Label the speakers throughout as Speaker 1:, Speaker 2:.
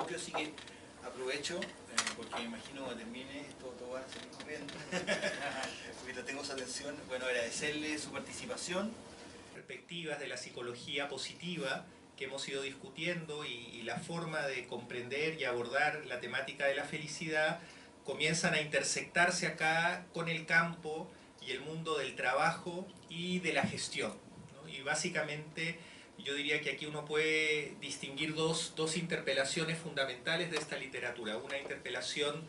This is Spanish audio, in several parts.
Speaker 1: coloquio, así que aprovecho, porque me imagino que termine esto, todo va a seguir corriendo, porque tengo esa atención. Bueno, agradecerle su participación.
Speaker 2: Perspectivas de la psicología positiva que hemos ido discutiendo y la forma de comprender y abordar la temática de la felicidad comienzan a intersectarse acá con el campo y el mundo del trabajo y de la gestión, ¿no? Y básicamente yo diría que aquí uno puede distinguir dos interpelaciones fundamentales de esta literatura. Una interpelación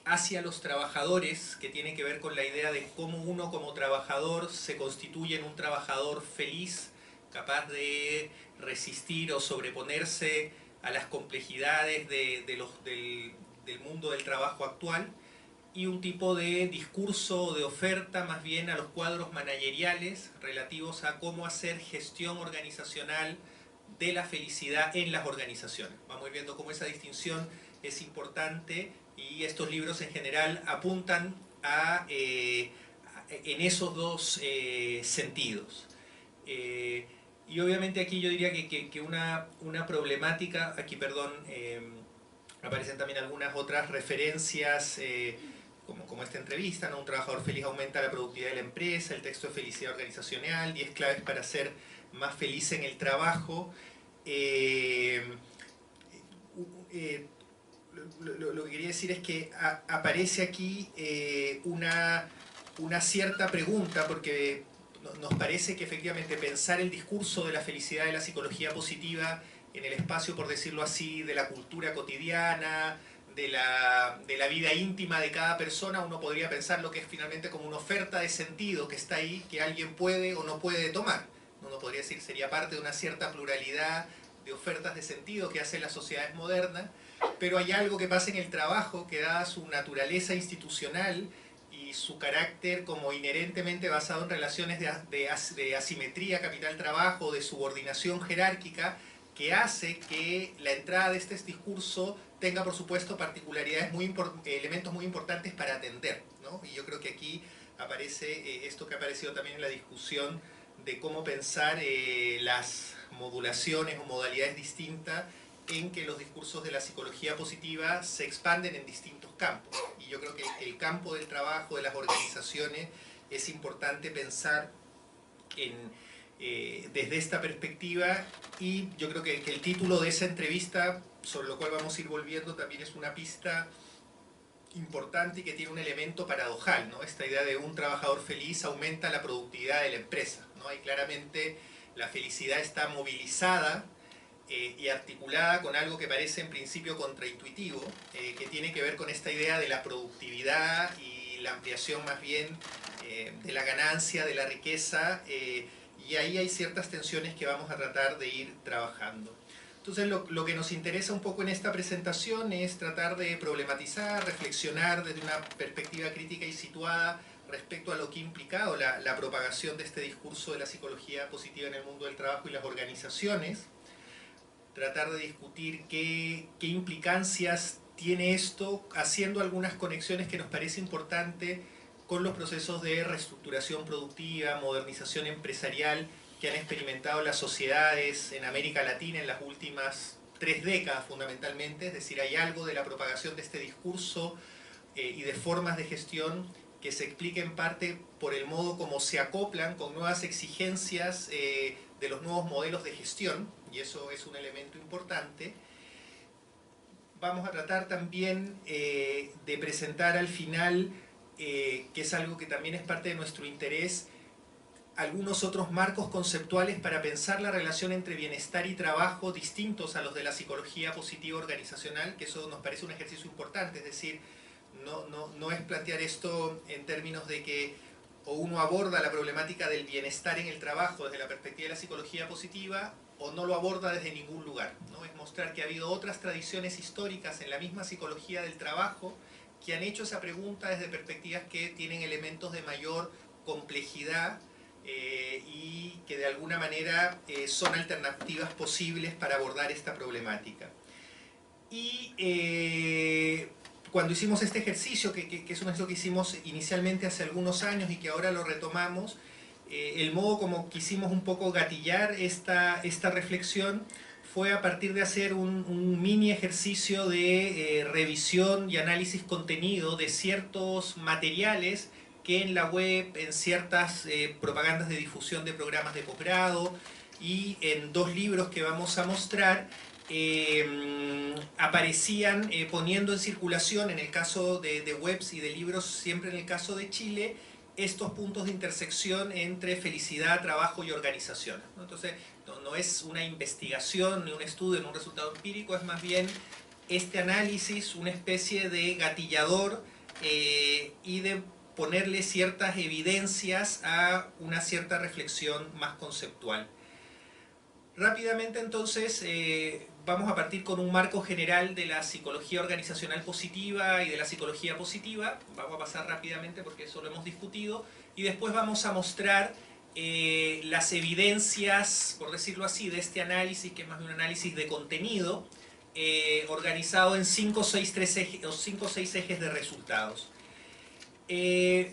Speaker 2: hacia los trabajadores, que tiene que ver con la idea de cómo uno como trabajador se constituye en un trabajador feliz, capaz de resistir o sobreponerse a las complejidades del mundo del trabajo actual, y un tipo de discurso o de oferta más bien a los cuadros manageriales relativos a cómo hacer gestión organizacional de la felicidad en las organizaciones. Vamos viendo cómo esa distinción es importante y estos libros en general apuntan en esos dos sentidos. Y obviamente aquí yo diría que una problemática, aquí perdón, aparecen también algunas otras referencias como esta entrevista, ¿no? Un trabajador feliz aumenta la productividad de la empresa, el texto de felicidad organizacional, 10 claves para ser más feliz en el trabajo. Lo que quería decir es que aparece aquí una cierta pregunta, porque nos parece que efectivamente pensar el discurso de la felicidad de la psicología positiva en el espacio, por decirlo así, de la cultura cotidiana, de la vida íntima de cada persona, uno podría pensar lo que es finalmente como una oferta de sentido que está ahí, que alguien puede o no puede tomar. Uno podría decir sería parte de una cierta pluralidad de ofertas de sentido que hacen las sociedades modernas, pero hay algo que pasa en el trabajo que, dada su naturaleza institucional y su carácter como inherentemente basado en relaciones de asimetría capital-trabajo, de subordinación jerárquica, que hace que la entrada de este discurso tenga, por supuesto, particularidades, elementos muy importantes para atender, ¿no? Y yo creo que aquí aparece esto que ha aparecido también en la discusión de cómo pensar las modulaciones o modalidades distintas en que los discursos de la psicología positiva se expanden en distintos campos. Y yo creo que el campo del trabajo, de las organizaciones, es importante pensar desde esta perspectiva, y yo creo que el título de esa entrevista, sobre lo cual vamos a ir volviendo, también es una pista importante y que tiene un elemento paradojal, ¿no? Esta idea de un trabajador feliz aumenta la productividad de la empresa, ¿no? Y claramente la felicidad está movilizada y articulada con algo que parece en principio contraintuitivo, que tiene que ver con esta idea de la productividad y la ampliación más bien de la ganancia, de la riqueza, y ahí hay ciertas tensiones que vamos a tratar de ir trabajando. Entonces lo que nos interesa un poco en esta presentación es tratar de problematizar, reflexionar desde una perspectiva crítica y situada respecto a lo que ha implicado la propagación de este discurso de la psicología positiva en el mundo del trabajo y las organizaciones, tratar de discutir qué implicancias tiene esto, haciendo algunas conexiones que nos parece importante con los procesos de reestructuración productiva, modernización empresarial que han experimentado las sociedades en América Latina en las últimas 3 décadas fundamentalmente. Es decir, hay algo de la propagación de este discurso y de formas de gestión que se explica en parte por el modo como se acoplan con nuevas exigencias de los nuevos modelos de gestión, y eso es un elemento importante. Vamos a tratar también de presentar al final, que es algo que también es parte de nuestro interés, algunos otros marcos conceptuales para pensar la relación entre bienestar y trabajo distintos a los de la psicología positiva organizacional, que eso nos parece un ejercicio importante. Es decir, no es plantear esto en términos de que o uno aborda la problemática del bienestar en el trabajo desde la perspectiva de la psicología positiva o no lo aborda desde ningún lugar, ¿no? Es mostrar que ha habido otras tradiciones históricas en la misma psicología del trabajo que han hecho esa pregunta desde perspectivas que tienen elementos de mayor complejidad y que de alguna manera son alternativas posibles para abordar esta problemática. Y cuando hicimos este ejercicio, que es un ejercicio que hicimos inicialmente hace algunos años y que ahora lo retomamos, el modo como quisimos un poco gatillar esta reflexión fue a partir de hacer un mini ejercicio de revisión y análisis contenido de ciertos materiales que en la web, en ciertas propagandas de difusión de programas de posgrado y en 2 libros que vamos a mostrar, aparecían poniendo en circulación, en el caso de webs y de libros, siempre en el caso de Chile, estos puntos de intersección entre felicidad, trabajo y organización, ¿no? Entonces, no es una investigación ni un estudio ni un resultado empírico, es más bien este análisis, una especie de gatillador y de ponerle ciertas evidencias a una cierta reflexión más conceptual. Rápidamente entonces vamos a partir con un marco general de la psicología organizacional positiva y de la psicología positiva. Vamos a pasar rápidamente porque eso lo hemos discutido. Y después vamos a mostrar las evidencias, por decirlo así, de este análisis, que es más de un análisis de contenido, organizado en 5 o 6 ejes de resultados.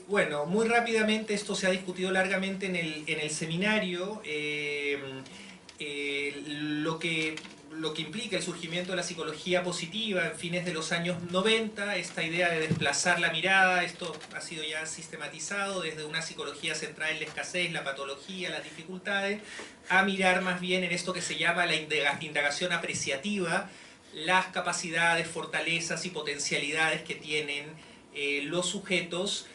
Speaker 2: Bueno, muy rápidamente, esto se ha discutido largamente en el seminario. Lo que implica el surgimiento de la psicología positiva en fines de los años 90, esta idea de desplazar la mirada, esto ha sido ya sistematizado desde una psicología centrada en la escasez, la patología, las dificultades, a mirar más bien en esto que se llama la indagación apreciativa, las capacidades, fortalezas y potencialidades que tienen los sujetos,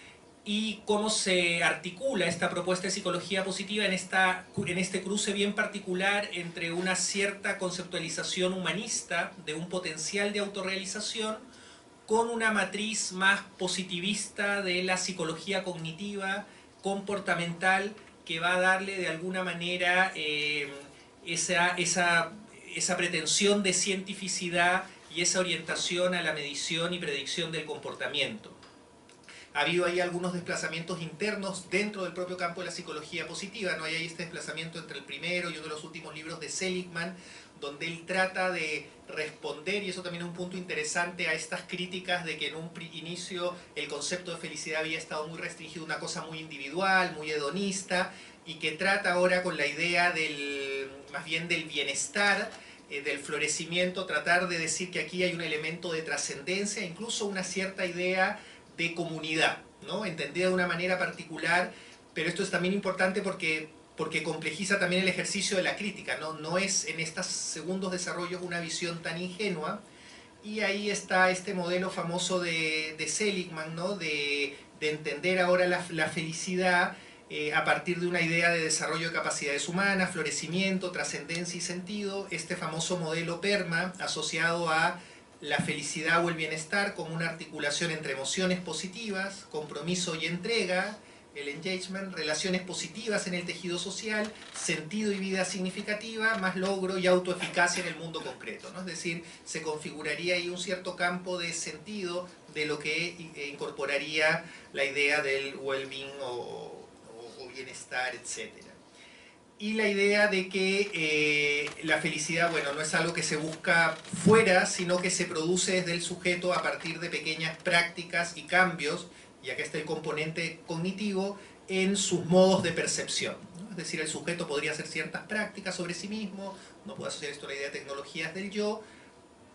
Speaker 2: y cómo se articula esta propuesta de psicología positiva en este cruce bien particular entre una cierta conceptualización humanista de un potencial de autorrealización con una matriz más positivista de la psicología cognitiva, comportamental, que va a darle de alguna manera esa pretensión de cientificidad y esa orientación a la medición y predicción del comportamiento. Ha habido ahí algunos desplazamientos internos dentro del propio campo de la psicología positiva, ¿no? Hay ahí este desplazamiento entre el primero y uno de los últimos libros de Seligman, donde él trata de responder, y eso también es un punto interesante, a estas críticas de que en un inicio el concepto de felicidad había estado muy restringido a una cosa muy individual, muy hedonista, y que trata ahora con la idea más bien del bienestar, del florecimiento, tratar de decir que aquí hay un elemento de trascendencia, incluso una cierta idea de comunidad, ¿no? Entendida de una manera particular, pero esto es también importante porque complejiza también el ejercicio de la crítica, ¿no? No es en estos segundos desarrollos una visión tan ingenua, y ahí está este modelo famoso de Seligman, ¿no? de entender ahora la felicidad a partir de una idea de desarrollo de capacidades humanas, florecimiento, trascendencia y sentido, este famoso modelo PERMA asociado a la felicidad o el bienestar como una articulación entre emociones positivas, compromiso y entrega, el engagement, relaciones positivas en el tejido social, sentido y vida significativa, más logro y autoeficacia en el mundo concreto, ¿no? Es decir, se configuraría ahí un cierto campo de sentido de lo que incorporaría la idea del well-being o bienestar, etc. Y la idea de que la felicidad, bueno, no es algo que se busca fuera, sino que se produce desde el sujeto a partir de pequeñas prácticas y cambios, y acá está el componente cognitivo, en sus modos de percepción, ¿no? Es decir, el sujeto podría hacer ciertas prácticas sobre sí mismo, no puedo asociar esto a la idea de tecnologías del yo,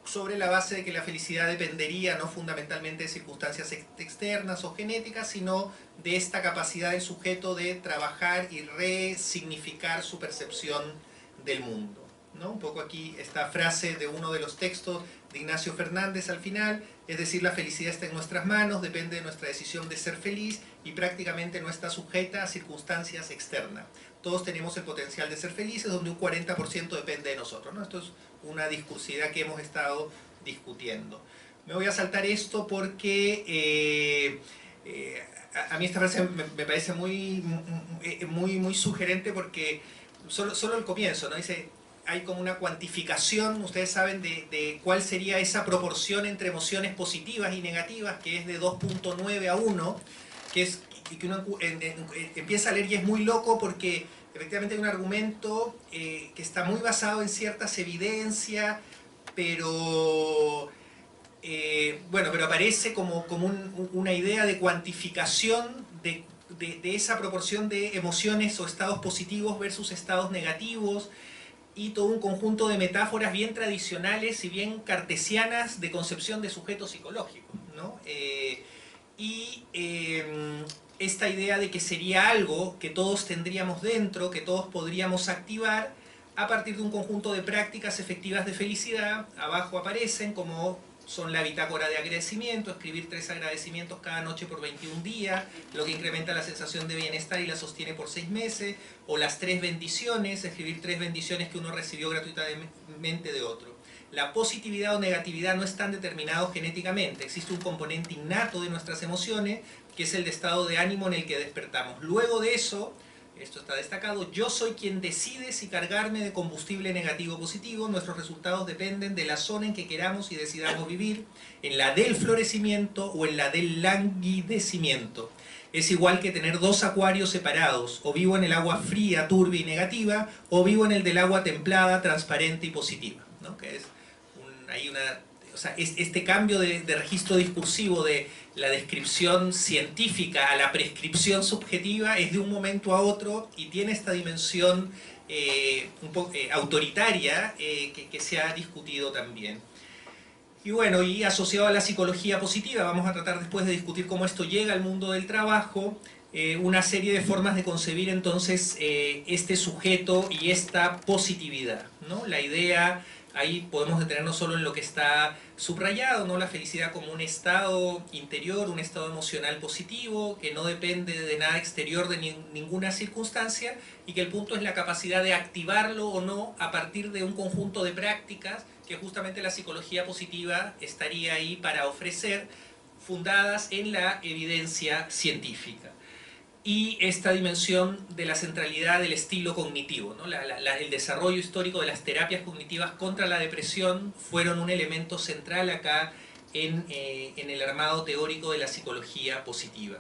Speaker 2: sobre la base de que la felicidad dependería no fundamentalmente de circunstancias externas o genéticas, sino de esta capacidad del sujeto de trabajar y resignificar su percepción del mundo, ¿no? Un poco aquí esta frase de uno de los textos de Ignacio Fernández al final, es decir, la felicidad está en nuestras manos, depende de nuestra decisión de ser feliz y prácticamente no está sujeta a circunstancias externas. Todos tenemos el potencial de ser felices, donde un 40% depende de nosotros, ¿no? Esto es una discursividad que hemos estado discutiendo. Me voy a saltar esto porque a mí esta frase me parece muy sugerente, porque solo el comienzo, ¿no? Dice, hay como una cuantificación, ustedes saben, de cuál sería esa proporción entre emociones positivas y negativas, que es de 2.9 a 1, que uno empieza a leer y es muy loco porque efectivamente hay un argumento que está muy basado en ciertas evidencias, pero pero aparece como una idea de cuantificación de esa proporción de emociones o estados positivos versus estados negativos, y todo un conjunto de metáforas bien tradicionales y bien cartesianas de concepción de sujetos psicológicos, ¿no? Esta idea de que sería algo que todos tendríamos dentro, que todos podríamos activar a partir de un conjunto de prácticas efectivas de felicidad. Abajo aparecen como son la bitácora de agradecimiento, escribir 3 agradecimientos cada noche por 21 días, lo que incrementa la sensación de bienestar y la sostiene por 6 meses, o las 3 bendiciones, escribir 3 bendiciones que uno recibió gratuitamente de otro. La positividad o negatividad no están determinados genéticamente, existe un componente innato de nuestras emociones, que es el de estado de ánimo en el que despertamos. Luego de eso, esto está destacado, yo soy quien decide si cargarme de combustible negativo o positivo. Nuestros resultados dependen de la zona en que queramos y decidamos vivir, en la del florecimiento o en la del languidecimiento. Es igual que tener 2 acuarios separados, o vivo en el agua fría, turbia y negativa, o vivo en el del agua templada, transparente y positiva, ¿no? Que es o sea, este cambio de registro discursivo de la descripción científica a la prescripción subjetiva es de un momento a otro y tiene esta dimensión un poco autoritaria que se ha discutido también. Y bueno, y asociado a la psicología positiva, vamos a tratar después de discutir cómo esto llega al mundo del trabajo, una serie de formas de concebir entonces este sujeto y esta positividad, ¿no? La idea, ahí podemos detenernos solo en lo que está subrayado, ¿no? La felicidad como un estado interior, un estado emocional positivo, que no depende de nada exterior, de ninguna circunstancia, y que el punto es la capacidad de activarlo o no a partir de un conjunto de prácticas que justamente la psicología positiva estaría ahí para ofrecer, fundadas en la evidencia científica. Y esta dimensión de la centralidad del estilo cognitivo, ¿no? El desarrollo histórico de las terapias cognitivas contra la depresión fueron un elemento central acá en el armado teórico de la psicología positiva.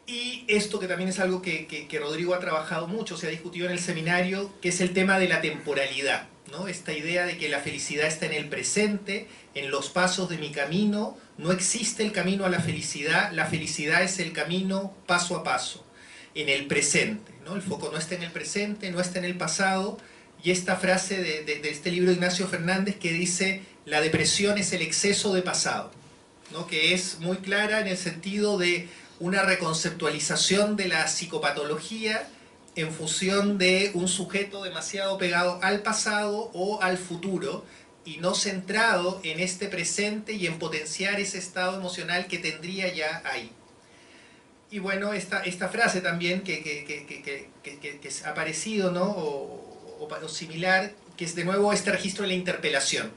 Speaker 2: Y esto que también es algo que Rodrigo ha trabajado mucho, se ha discutido en el seminario, que es el tema de la temporalidad, ¿no? Esta idea de que la felicidad está en el presente, en los pasos de mi camino. No existe el camino a la felicidad es el camino paso a paso, en el presente, ¿no? El foco no está en el presente, no está en el pasado. Y esta frase de este libro de Ignacio Fernández que dice: la depresión es el exceso de pasado, ¿no? Que es muy clara en el sentido de una reconceptualización de la psicopatología en función de un sujeto demasiado pegado al pasado o al futuro y no centrado en este presente y en potenciar ese estado emocional que tendría ya ahí. Y bueno, esta frase también que ha aparecido, ¿no? o similar, que es de nuevo este registro de la interpelación.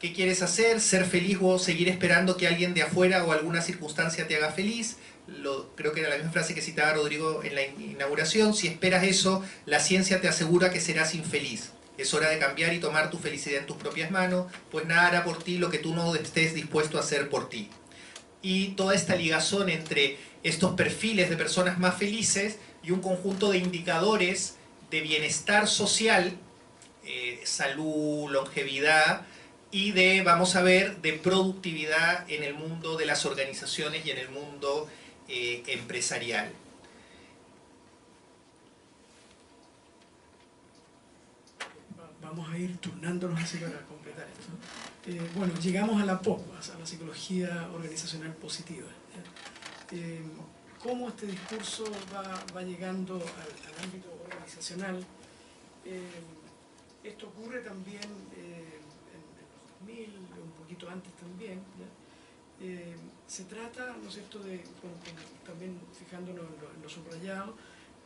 Speaker 2: ¿Qué quieres hacer? ¿Ser feliz o seguir esperando que alguien de afuera o alguna circunstancia te haga feliz? Creo que era la misma frase que citaba Rodrigo en la inauguración. Si esperas eso, la ciencia te asegura que serás infeliz. Es hora de cambiar y tomar tu felicidad en tus propias manos, pues nada hará por ti lo que tú no estés dispuesto a hacer por ti. Y toda esta ligazón entre estos perfiles de personas más felices y un conjunto de indicadores de bienestar social, salud, longevidad, y de, vamos a ver, de productividad en el mundo de las organizaciones y en el mundo empresarial.
Speaker 3: Vamos a ir turnándonos así para completar esto. Bueno, llegamos a la POP, a la psicología organizacional positiva. ¿Cómo este discurso va llegando al ámbito organizacional? Esto ocurre también en los 2000, un poquito antes también, ¿ya? Se trata, ¿no es cierto?, también fijándonos en lo subrayado,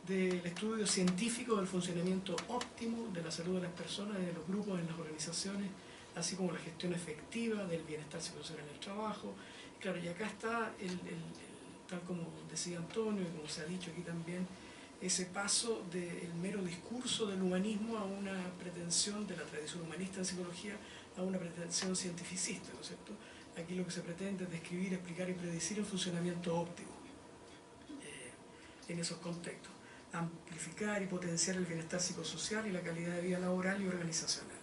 Speaker 3: del estudio científico del funcionamiento óptimo de la salud de las personas y de los grupos en las organizaciones, así como la gestión efectiva del bienestar psicosocial en el trabajo. Claro, y acá está, tal como decía Antonio y como se ha dicho aquí también, ese paso del mero discurso del humanismo a una pretensión de la tradición humanista en psicología, a una pretensión cientificista, ¿no es cierto? Aquí lo que se pretende es describir, explicar y predecir el funcionamiento óptimo en esos contextos. Amplificar y potenciar el bienestar psicosocial y la calidad de vida laboral y organizacional.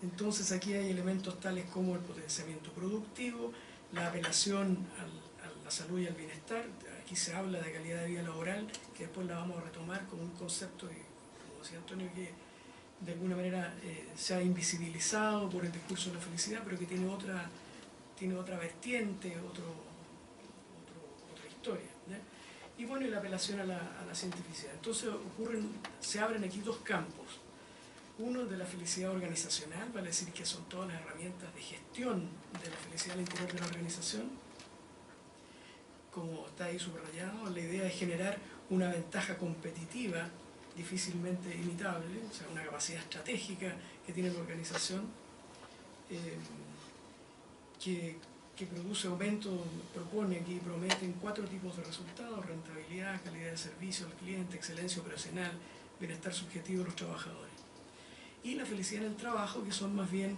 Speaker 3: Entonces aquí hay elementos tales como el potenciamiento productivo, la apelación a la salud y al bienestar. Aquí se habla de calidad de vida laboral, que después la vamos a retomar como un concepto, como decía Antonio, que de alguna manera se ha invisibilizado por el discurso de la felicidad, pero que tiene otra vertiente, otra historia, ¿ya? Y bueno, y la apelación a la cientificidad. Entonces se abren aquí dos campos. Uno de la felicidad organizacional, vale decir que son todas las herramientas de gestión de la felicidad al interior de la organización, como está ahí subrayado, la idea de generar una ventaja competitiva difícilmente imitable, o sea, una capacidad estratégica que tiene la organización, que produce aumento, propone aquí, prometen 4 tipos de resultados: rentabilidad, calidad de servicio al cliente, excelencia operacional, bienestar subjetivo de los trabajadores. Y la felicidad en el trabajo, que son más bien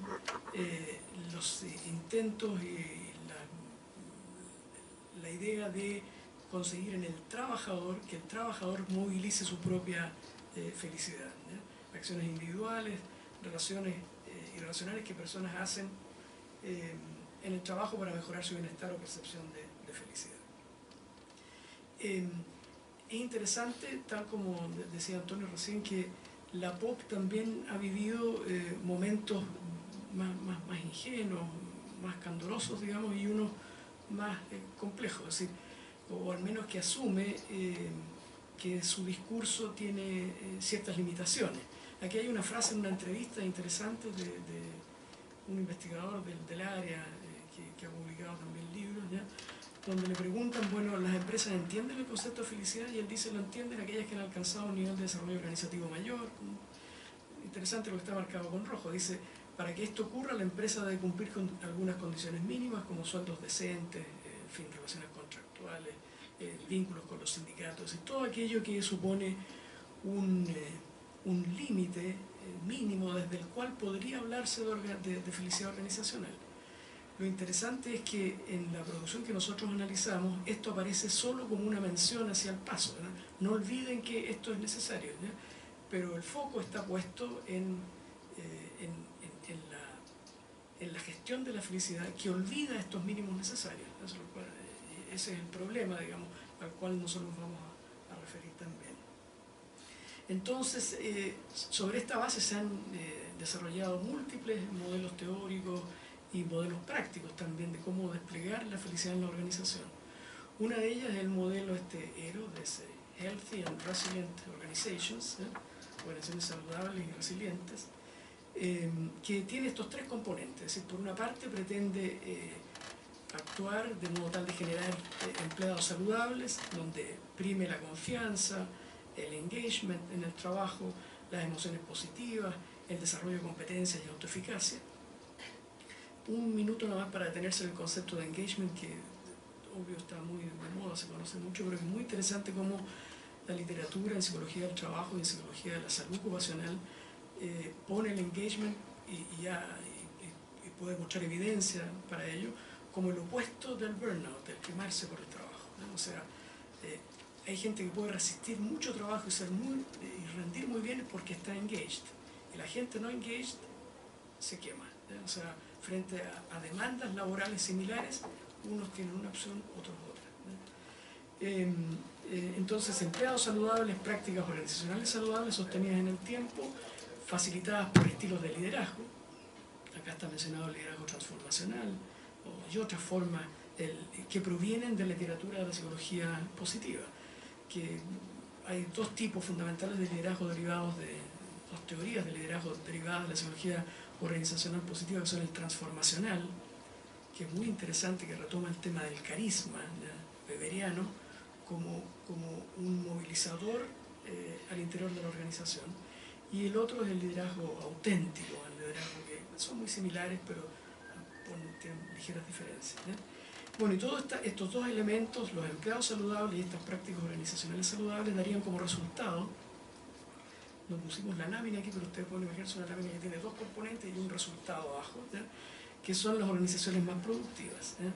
Speaker 3: los intentos y la idea de conseguir en el trabajador, que el trabajador movilice su propia felicidad, ¿ya? Acciones individuales, relaciones irracionales que personas hacen en el trabajo para mejorar su bienestar o percepción de felicidad. Es interesante, tal como decía Antonio recién, que la pop también ha vivido momentos más ingenuos, más candorosos, digamos, y unos más complejos, es decir, o al menos que asume que su discurso tiene ciertas limitaciones. Aquí hay una frase en una entrevista interesante de un investigador del área que ha publicado también libros, ¿ya?, donde le preguntan, bueno, ¿las empresas entienden el concepto de felicidad? Y él dice, lo entienden aquellas que han alcanzado un nivel de desarrollo organizativo mayor. Interesante lo que está marcado con rojo. Dice, para que esto ocurra, la empresa debe cumplir con algunas condiciones mínimas, como sueldos decentes, en fin, relaciones contractuales, vínculos con los sindicatos, y todo aquello que supone un límite mínimo desde el cual podría hablarse de felicidad organizacional. Lo interesante es que en la producción que nosotros analizamos, esto aparece solo como una mención hacia el paso, ¿verdad? No olviden que esto es necesario, ¿ya? Pero el foco está puesto en la gestión de la felicidad, que olvida estos mínimos necesarios. Ese es el problema, digamos, al cual nosotros nos vamos a referir también. Entonces, sobre esta base se han desarrollado múltiples modelos teóricos y modelos prácticos también de cómo desplegar la felicidad en la organización. Una de ellas es el modelo ERO, de Healthy and Resilient Organizations, organizaciones saludables y resilientes, que tiene estos 3 componentes. Es decir, por una parte pretende actuar de modo tal de generar empleados saludables, donde prime la confianza, el engagement en el trabajo, las emociones positivas, el desarrollo de competencias y autoeficacia. Un minuto nada más para detenerse en el concepto de engagement, que obvio está muy de moda, se conoce mucho, pero es muy interesante cómo la literatura en psicología del trabajo y en psicología de la salud ocupacional pone el engagement y puede mostrar evidencia para ello como el opuesto del burnout, del quemarse por el trabajo, ¿no? O sea, hay gente que puede resistir mucho trabajo y rendir muy bien porque está engaged, y la gente no engaged se quema, ¿no? O sea, frente a demandas laborales similares, unos tienen una opción, otros otra, ¿no? Entonces, empleados saludables, prácticas organizacionales saludables sostenidas en el tiempo, facilitadas por estilos de liderazgo. Acá está mencionado el liderazgo transformacional y otras formas que provienen de la literatura de la psicología positiva, que hay 2 tipos fundamentales de liderazgo derivados de 2 teorías de liderazgo derivadas de la psicología organizacional positiva, que son el transformacional, que es muy interesante, que retoma el tema del carisma, ¿ya?, weberiano, como un movilizador al interior de la organización. Y el otro es el liderazgo auténtico, el liderazgo que son muy similares, pero tienen ligeras diferencias, ¿ya? Bueno, y todos estos 2 elementos, los empleados saludables y estas prácticas organizacionales saludables, darían como resultado, no pusimos la lámina aquí, pero ustedes pueden imaginarse una lámina que tiene 2 componentes y un resultado abajo, ¿ya?, que son las organizaciones más productivas, ¿ya?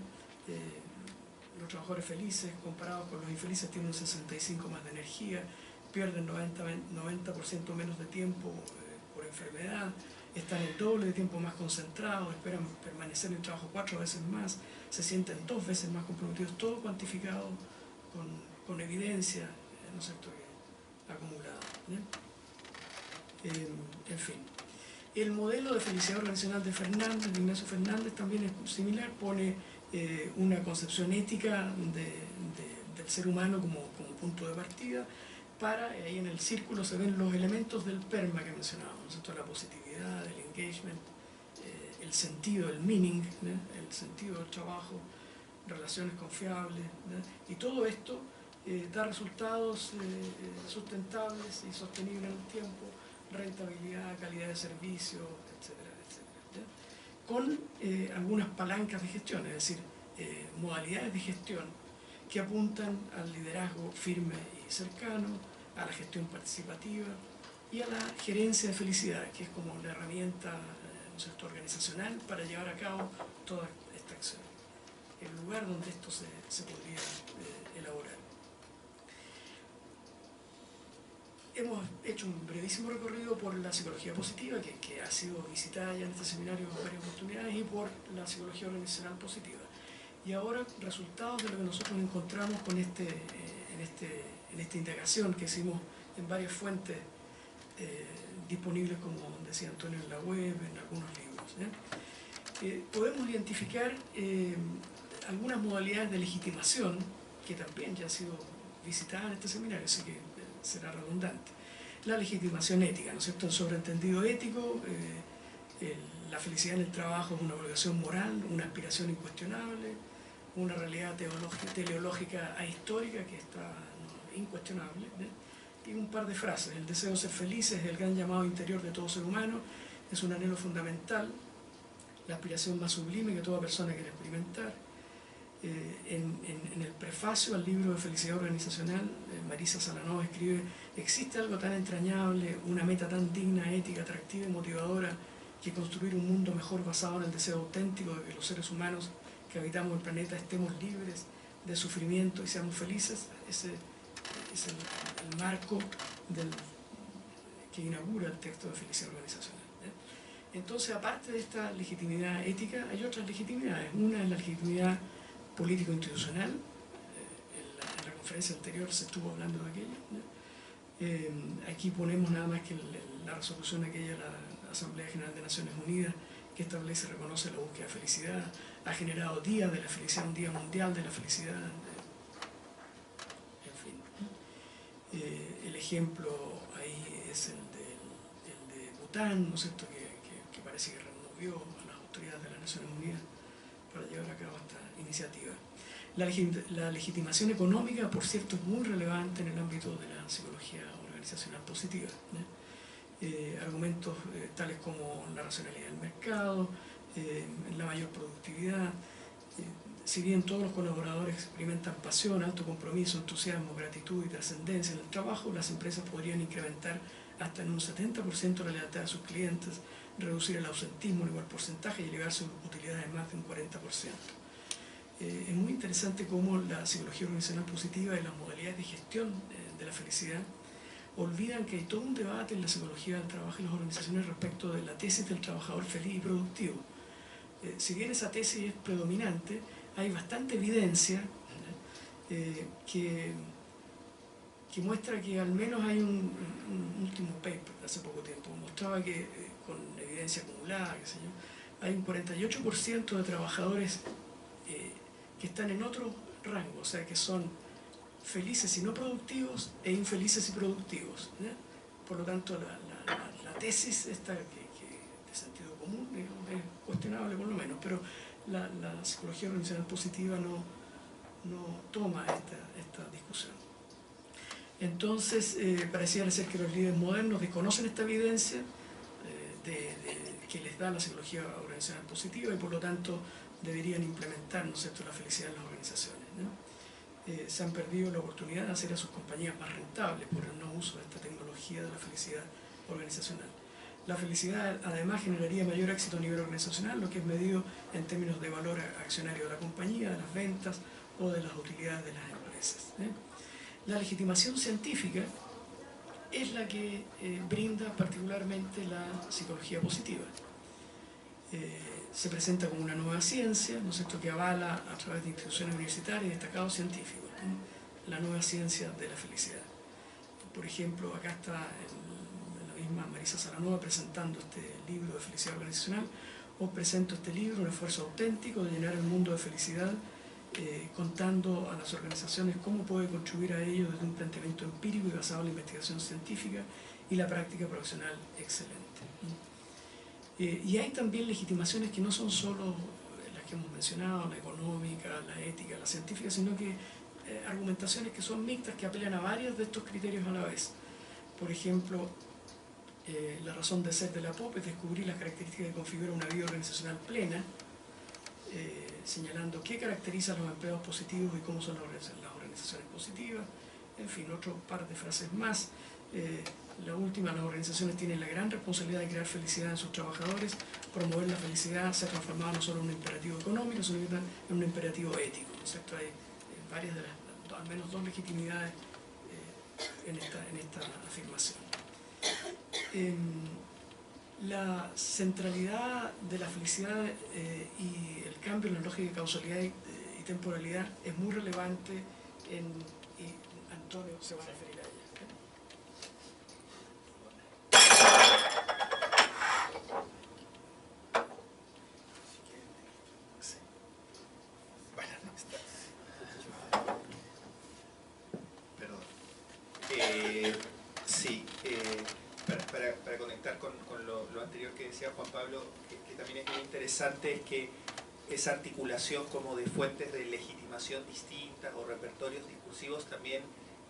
Speaker 3: Los trabajadores felices comparados con los infelices tienen un 65% más de energía, pierden 90% menos de tiempo por enfermedad, están el doble de tiempo más concentrados, esperan permanecer en el trabajo 4 veces más, se sienten 2 veces más comprometidos, todo cuantificado con evidencia, ¿no es cierto?, acumulada, ¿ya? En fin. El modelo de felicidad organizacional de Fernández, de Ignacio Fernández, también es similar, pone una concepción ética del ser humano como punto de partida, para, ahí en el círculo se ven los elementos del PERMA que mencionábamos, ¿no? La positividad, el engagement, el sentido, el meaning, ¿no? El sentido del trabajo, relaciones confiables, ¿no? Y todo esto da resultados sustentables y sostenibles en el tiempo, rentabilidad, calidad de servicio, etcétera, etcétera, ¿ya? Con algunas palancas de gestión, es decir, modalidades de gestión que apuntan al liderazgo firme y cercano, a la gestión participativa y a la gerencia de felicidad, que es como la herramienta organizacional para llevar a cabo toda esta acción. El lugar donde esto se podría elaborar. Hemos hecho un brevísimo recorrido por la psicología positiva, que ha sido visitada ya en este seminario en varias oportunidades, y por la psicología organizacional positiva. Y ahora, resultados de lo que nosotros encontramos con en esta indagación que hicimos en varias fuentes disponibles, como decía Antonio, en la web, en algunos libros. Podemos identificar algunas modalidades de legitimación que también ya han sido visitadas en este seminario, así que será redundante. La legitimación ética, ¿no es cierto? El sobreentendido ético, la felicidad en el trabajo es una obligación moral, una aspiración incuestionable, una realidad teleológica ahistórica que está incuestionable, ¿eh? Y un par de frases: el deseo de ser felices es el gran llamado interior de todo ser humano, es un anhelo fundamental, la aspiración más sublime que toda persona quiere experimentar. En el prefacio al libro de Felicidad Organizacional, Marisa Salanov escribe: existe algo tan entrañable, una meta tan digna, ética, atractiva y motivadora, que construir un mundo mejor basado en el deseo auténtico de que los seres humanos que habitamos el planeta estemos libres de sufrimiento y seamos felices. Ese es el marco que inaugura el texto de Felicidad Organizacional. Entonces, aparte de esta legitimidad ética, hay otras legitimidades. Una es la legitimidad político-institucional. En la conferencia anterior se estuvo hablando de aquello, ¿no? Aquí ponemos nada más que la resolución aquella de la Asamblea General de Naciones Unidas, que establece y reconoce la búsqueda de felicidad, ha generado Día de la Felicidad, un Día Mundial de la Felicidad, en fin. El ejemplo ahí es el de Bután, ¿no es cierto?, que parece que removió a las autoridades de las Naciones Unidas para llevar a cabo esta iniciativa. La legitimación económica, por cierto, es muy relevante en el ámbito de la psicología organizacional positiva, ¿no? Argumentos tales como la racionalidad del mercado, la mayor productividad. Si bien todos los colaboradores experimentan pasión, alto compromiso, entusiasmo, gratitud y trascendencia en el trabajo, las empresas podrían incrementar hasta en un 70% la lealtad de sus clientes, reducir el ausentismo en igual porcentaje y elevar sus utilidades más de un 40%. Es muy interesante cómo la psicología organizacional positiva y las modalidades de gestión de la felicidad olvidan que hay todo un debate en la psicología del trabajo y las organizaciones respecto de la tesis del trabajador feliz y productivo. Si bien esa tesis es predominante, hay bastante evidencia que muestra que, al menos hay un último paper de hace poco tiempo, mostraba que con evidencia acumulada, qué sé yo, hay un 48% de trabajadores que están en otro rango, o sea, que son felices y no productivos e infelices y productivos, ¿no? Por lo tanto, la tesis esta, que de sentido común, digamos, es cuestionable por lo menos, pero la psicología organizacional positiva no toma esta discusión. Entonces, pareciera ser que los líderes modernos desconocen esta evidencia que les da la psicología organizacional positiva, y por lo tanto deberían implementar, ¿no es cierto?, la felicidad en las organizaciones, ¿no? Se han perdido la oportunidad de hacer a sus compañías más rentables por el no uso de esta tecnología de la felicidad organizacional. La felicidad además generaría mayor éxito a nivel organizacional, lo que es medido en términos de valor accionario de la compañía, de las ventas o de las utilidades de las empresas, ¿eh? La legitimación científica es la que brinda particularmente la psicología positiva. Se presenta como una nueva ciencia, ¿no es cierto?, que avala a través de instituciones universitarias y destacados científicos, ¿no?, la nueva ciencia de la felicidad. Por ejemplo, acá está en la misma Marisa Saranova presentando este libro de felicidad organizacional. Os presento este libro, un esfuerzo auténtico de llenar el mundo de felicidad, contando a las organizaciones cómo puede contribuir a ello desde un planteamiento empírico y basado en la investigación científica y la práctica profesional excelente. Y hay también legitimaciones que no son solo las que hemos mencionado, la económica, la ética, la científica, sino que argumentaciones que son mixtas, que apelan a varios de estos criterios a la vez. Por ejemplo, la razón de ser de la POP es descubrir las características que configuran una vida organizacional plena, señalando qué caracteriza a los empleados positivos y cómo son las organizaciones positivas. En fin, otro par de frases más. La última, las organizaciones tienen la gran responsabilidad de crear felicidad en sus trabajadores. Promover la felicidad se ha transformado no solo en un imperativo económico, sino en un imperativo ético, ¿no es cierto? Hay varias de las, al menos dos legitimidades en esta afirmación. La centralidad de la felicidad y el cambio en la lógica de causalidad y temporalidad es muy relevante y Antonio se va a referir a ella.
Speaker 2: Sí, para conectar con lo anterior que decía Juan Pablo, que también es muy interesante, es que esa articulación como de fuentes de legitimación distintas o repertorios discursivos también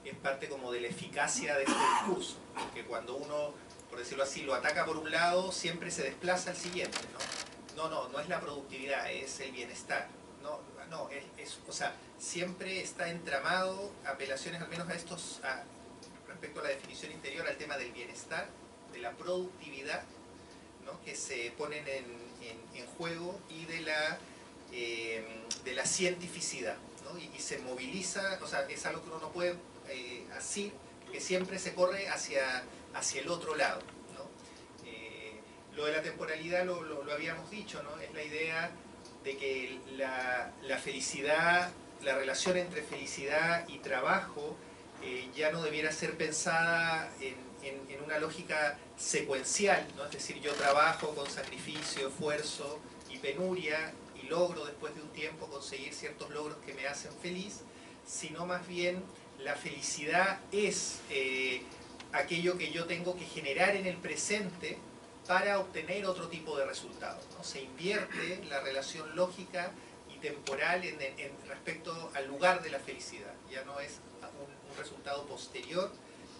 Speaker 2: es parte como de la eficacia de este discurso, que cuando uno, por decirlo así, lo ataca por un lado, siempre se desplaza al siguiente, ¿no? No es la productividad, es el bienestar. O sea, siempre está entramado apelaciones al menos a estos, respecto a la definición interior, al tema del bienestar, de la productividad, ¿no? Que se ponen en juego, y de la cientificidad, ¿no? Y se moviliza, o sea, es algo que uno no puede así, que siempre se corre hacia el otro lado, ¿no? Lo de la temporalidad lo habíamos dicho, ¿no? Es la idea de que la felicidad, la relación entre felicidad y trabajo ya no debiera ser pensada en una lógica secuencial, ¿no? Es decir, yo trabajo con sacrificio, esfuerzo y penuria y logro después de un tiempo conseguir ciertos logros que me hacen feliz, sino más bien la felicidad es aquello que yo tengo que generar en el presente para obtener otro tipo de resultados, ¿no? Se invierte la relación lógica y temporal respecto al lugar de la felicidad. Ya no es un resultado posterior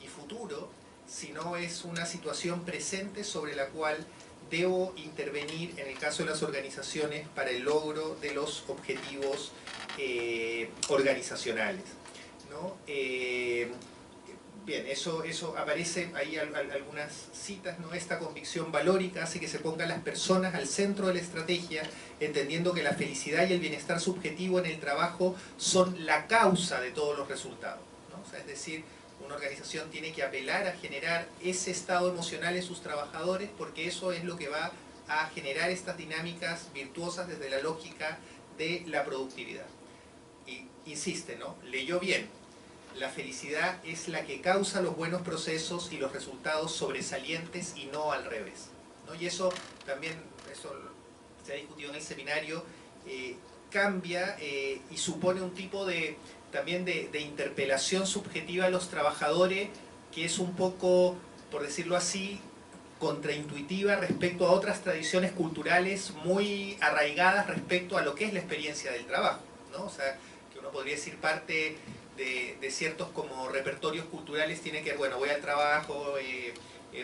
Speaker 2: y futuro, sino es una situación presente sobre la cual debo intervenir en el caso de las organizaciones para el logro de los objetivos organizacionales, ¿no? Bien, eso aparece ahí algunas citas, ¿no? Esta convicción valórica hace que se pongan las personas al centro de la estrategia, entendiendo que la felicidad y el bienestar subjetivo en el trabajo son la causa de todos los resultados, ¿no? O sea, es decir, una organización tiene que apelar a generar ese estado emocional en sus trabajadores, porque eso es lo que va a generar estas dinámicas virtuosas desde la lógica de la productividad. Y insiste, ¿no? Leyó bien. La felicidad es la que causa los buenos procesos y los resultados sobresalientes, y no al revés, ¿no? Y eso también, eso se ha discutido en el seminario, cambia y supone un tipo también de interpelación subjetiva a los trabajadores, que es un poco, por decirlo así, contraintuitiva respecto a otras tradiciones culturales muy arraigadas respecto a lo que es la experiencia del trabajo, ¿no? O sea, que uno podría decir parte de ciertos como repertorios culturales tiene que ver, bueno, voy al trabajo,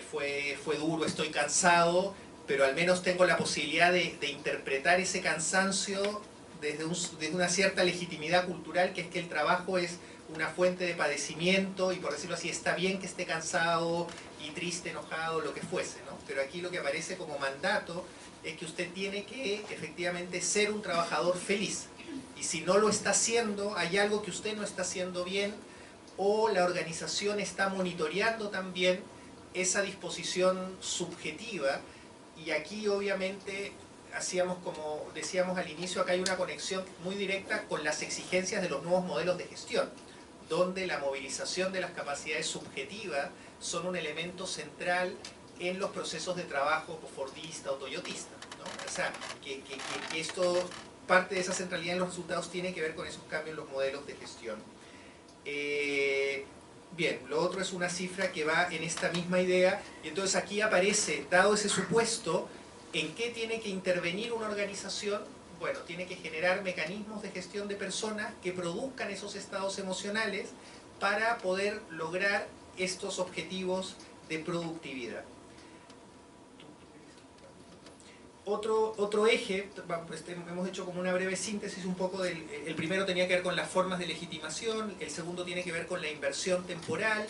Speaker 2: fue duro, estoy cansado, pero al menos tengo la posibilidad de interpretar ese cansancio desde una cierta legitimidad cultural, que es que el trabajo es una fuente de padecimiento y, por decirlo así, está bien que esté cansado y triste, enojado, lo que fuese, ¿no? Pero aquí lo que aparece como mandato es que usted tiene que efectivamente ser un trabajador feliz. Y si no lo está haciendo, hay algo que usted no está haciendo bien, o la organización está monitoreando también esa disposición subjetiva. Y aquí obviamente hacíamos, como decíamos al inicio, acá hay una conexión muy directa con las exigencias de los nuevos modelos de gestión, donde la movilización de las capacidades subjetivas son un elemento central en los procesos de trabajo fordista o toyotista, ¿no? O sea, que esto, parte de esa centralidad en los resultados tiene que ver con esos cambios en los modelos de gestión. Bien, lo otro es una cifra que va en esta misma idea, y entonces aquí aparece, dado ese supuesto, ¿en qué tiene que intervenir una organización? Bueno, tiene que generar mecanismos de gestión de personas que produzcan esos estados emocionales para poder lograr estos objetivos de productividad. Otro eje, pues hemos hecho como una breve síntesis un poco del... El primero tenía que ver con las formas de legitimación, el segundo tiene que ver con la inversión temporal,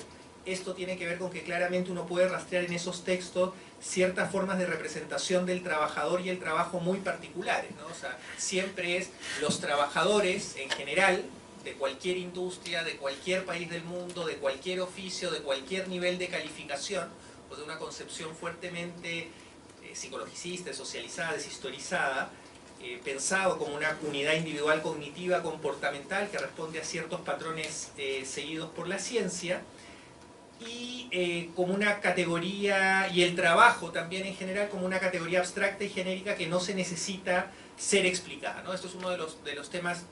Speaker 2: esto tiene que ver con que claramente uno puede rastrear en esos textos ciertas formas de representación del trabajador y el trabajo muy particulares, ¿no? O sea, siempre es los trabajadores en general, de cualquier industria, de cualquier país del mundo, de cualquier oficio, de cualquier nivel de calificación, o de una concepción fuertemente psicologicista, socializada, deshistorizada, pensado como una unidad individual cognitiva comportamental que responde a ciertos patrones seguidos por la ciencia, y como una categoría, y el trabajo también en general como una categoría abstracta y genérica que no se necesita ser explicada, ¿no? Esto es uno de los temas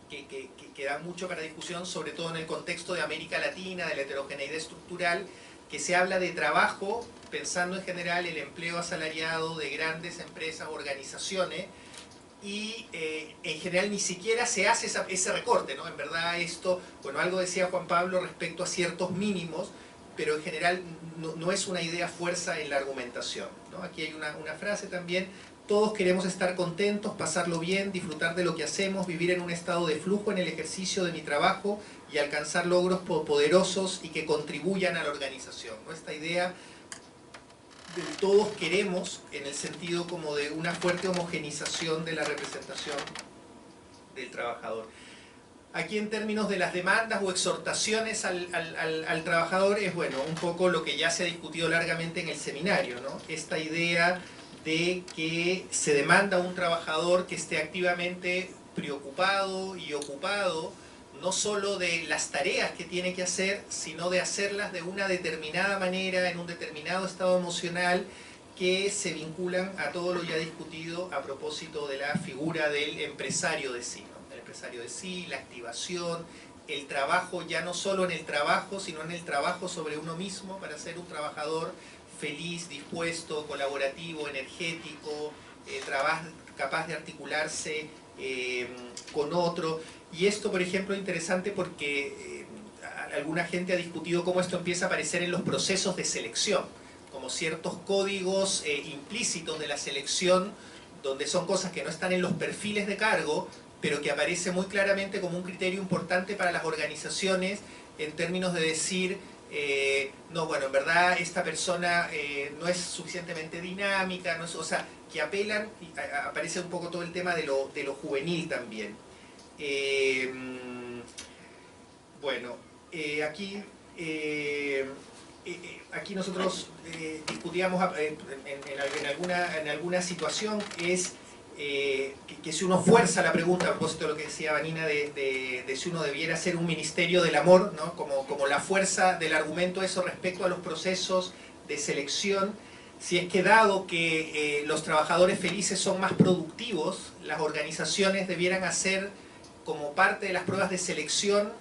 Speaker 2: que da mucho para discusión, sobre todo en el contexto de América Latina, de la heterogeneidad estructural, que se habla de trabajo, pensando en general el empleo asalariado de grandes empresas, organizaciones, y en general ni siquiera se hace ese recorte, ¿no? En verdad esto, bueno, algo decía Juan Pablo respecto a ciertos mínimos, pero en general no es una idea fuerza en la argumentación, ¿no? Aquí hay una frase también: todos queremos estar contentos, pasarlo bien, disfrutar de lo que hacemos, vivir en un estado de flujo en el ejercicio de mi trabajo y alcanzar logros poderosos y que contribuyan a la organización, ¿no? Esta idea de todos queremos, en el sentido como de una fuerte homogenización de la representación del trabajador. Aquí en términos de las demandas o exhortaciones al trabajador es, bueno, un poco lo que ya se ha discutido largamente en el seminario, ¿no? Esta idea de que se demanda a un trabajador que esté activamente preocupado y ocupado no solo de las tareas que tiene que hacer, sino de hacerlas de una determinada manera, en un determinado estado emocional, que se vinculan a todo lo ya discutido a propósito de la figura del empresario de sí, ¿no? El empresario de sí, la activación, el trabajo ya no solo en el trabajo, sino en el trabajo sobre uno mismo para ser un trabajador feliz, dispuesto, colaborativo, energético, capaz de articularse con otro. Y esto, por ejemplo, es interesante porque alguna gente ha discutido cómo esto empieza a aparecer en los procesos de selección, como ciertos códigos implícitos de la selección, donde son cosas que no están en los perfiles de cargo, pero que aparece muy claramente como un criterio importante para las organizaciones en términos de decir, no, bueno, en verdad esta persona no es suficientemente dinámica, no es, o sea, que apelan, y aparece un poco todo el tema de lo juvenil también. Bueno, aquí nosotros discutíamos en alguna situación es que si uno fuerza la pregunta, a propósito de lo que decía Vanina, de si uno debiera ser un ministerio del amor, ¿no? Como la fuerza del argumento eso respecto a los procesos de selección, si es que dado que los trabajadores felices son más productivos, las organizaciones debieran hacer como parte de las pruebas de selección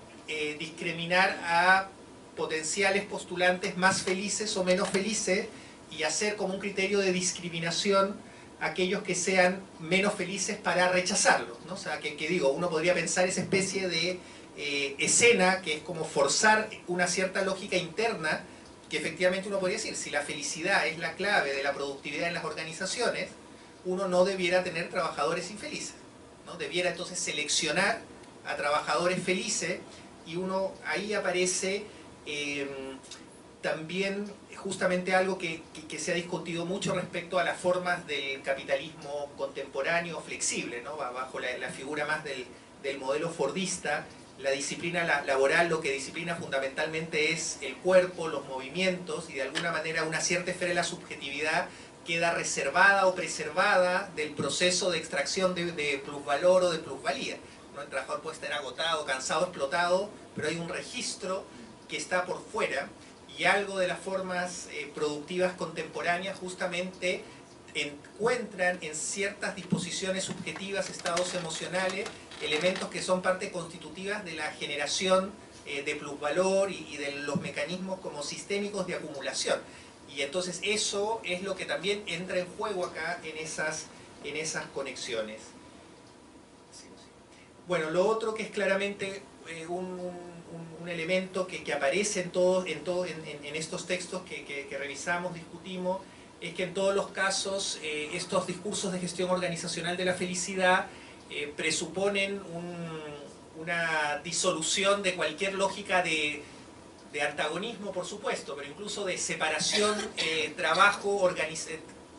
Speaker 2: discriminar a potenciales postulantes más felices o menos felices y hacer como un criterio de discriminación aquellos que sean menos felices para rechazarlos, ¿no? O sea, que digo, uno podría pensar esa especie de escena que es como forzar una cierta lógica interna, que efectivamente uno podría decir, si la felicidad es la clave de la productividad en las organizaciones, uno no debiera tener trabajadores infelices, ¿no? Debiera entonces seleccionar a trabajadores felices, y uno ahí aparece también justamente algo que se ha discutido mucho respecto a las formas del capitalismo contemporáneo flexible, ¿no? Bajo la figura más del modelo fordista. La disciplina laboral lo que disciplina fundamentalmente es el cuerpo, los movimientos, y de alguna manera una cierta esfera de la subjetividad queda reservada o preservada del proceso de extracción de plusvalor o de plusvalía, ¿no? El trabajador puede estar agotado, cansado, explotado, pero hay un registro que está por fuera, y algo de las formas productivas contemporáneas justamente encuentran en ciertas disposiciones subjetivas, estados emocionales, elementos que son parte constitutivas de la generación de plusvalor y de los mecanismos como sistémicos de acumulación. Y entonces eso es lo que también entra en juego acá en esas conexiones. Bueno, lo otro que es claramente un elemento que aparece en estos textos que revisamos, discutimos, es que en todos los casos estos discursos de gestión organizacional de la felicidad presuponen una disolución de cualquier lógica de antagonismo, por supuesto, pero incluso de separación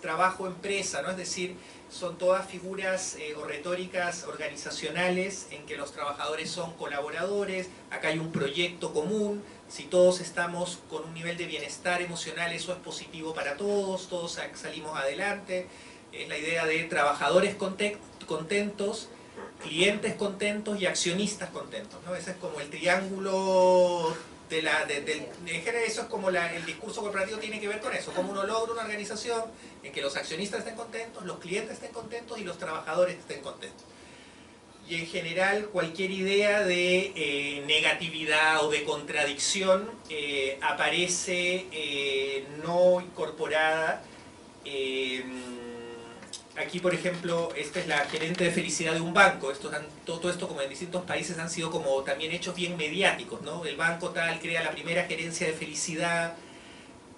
Speaker 2: trabajo-empresa, ¿no? Es decir, son todas figuras o retóricas organizacionales en que los trabajadores son colaboradores, acá hay un proyecto común, si todos estamos con un nivel de bienestar emocional, eso es positivo para todos, todos salimos adelante. Es la idea de trabajadores contentos, clientes contentos y accionistas contentos, ¿no? Ese es como el triángulo en general. Eso es como el discurso corporativo tiene que ver con eso, como uno logra una organización en que los accionistas estén contentos, los clientes estén contentos y los trabajadores estén contentos. Y en general cualquier idea de negatividad o de contradicción aparece no incorporada. Aquí, por ejemplo, esta es la gerente de felicidad de un banco. Todo esto, como en distintos países, han sido como también hechos bien mediáticos, ¿no? El banco tal crea la primera gerencia de felicidad.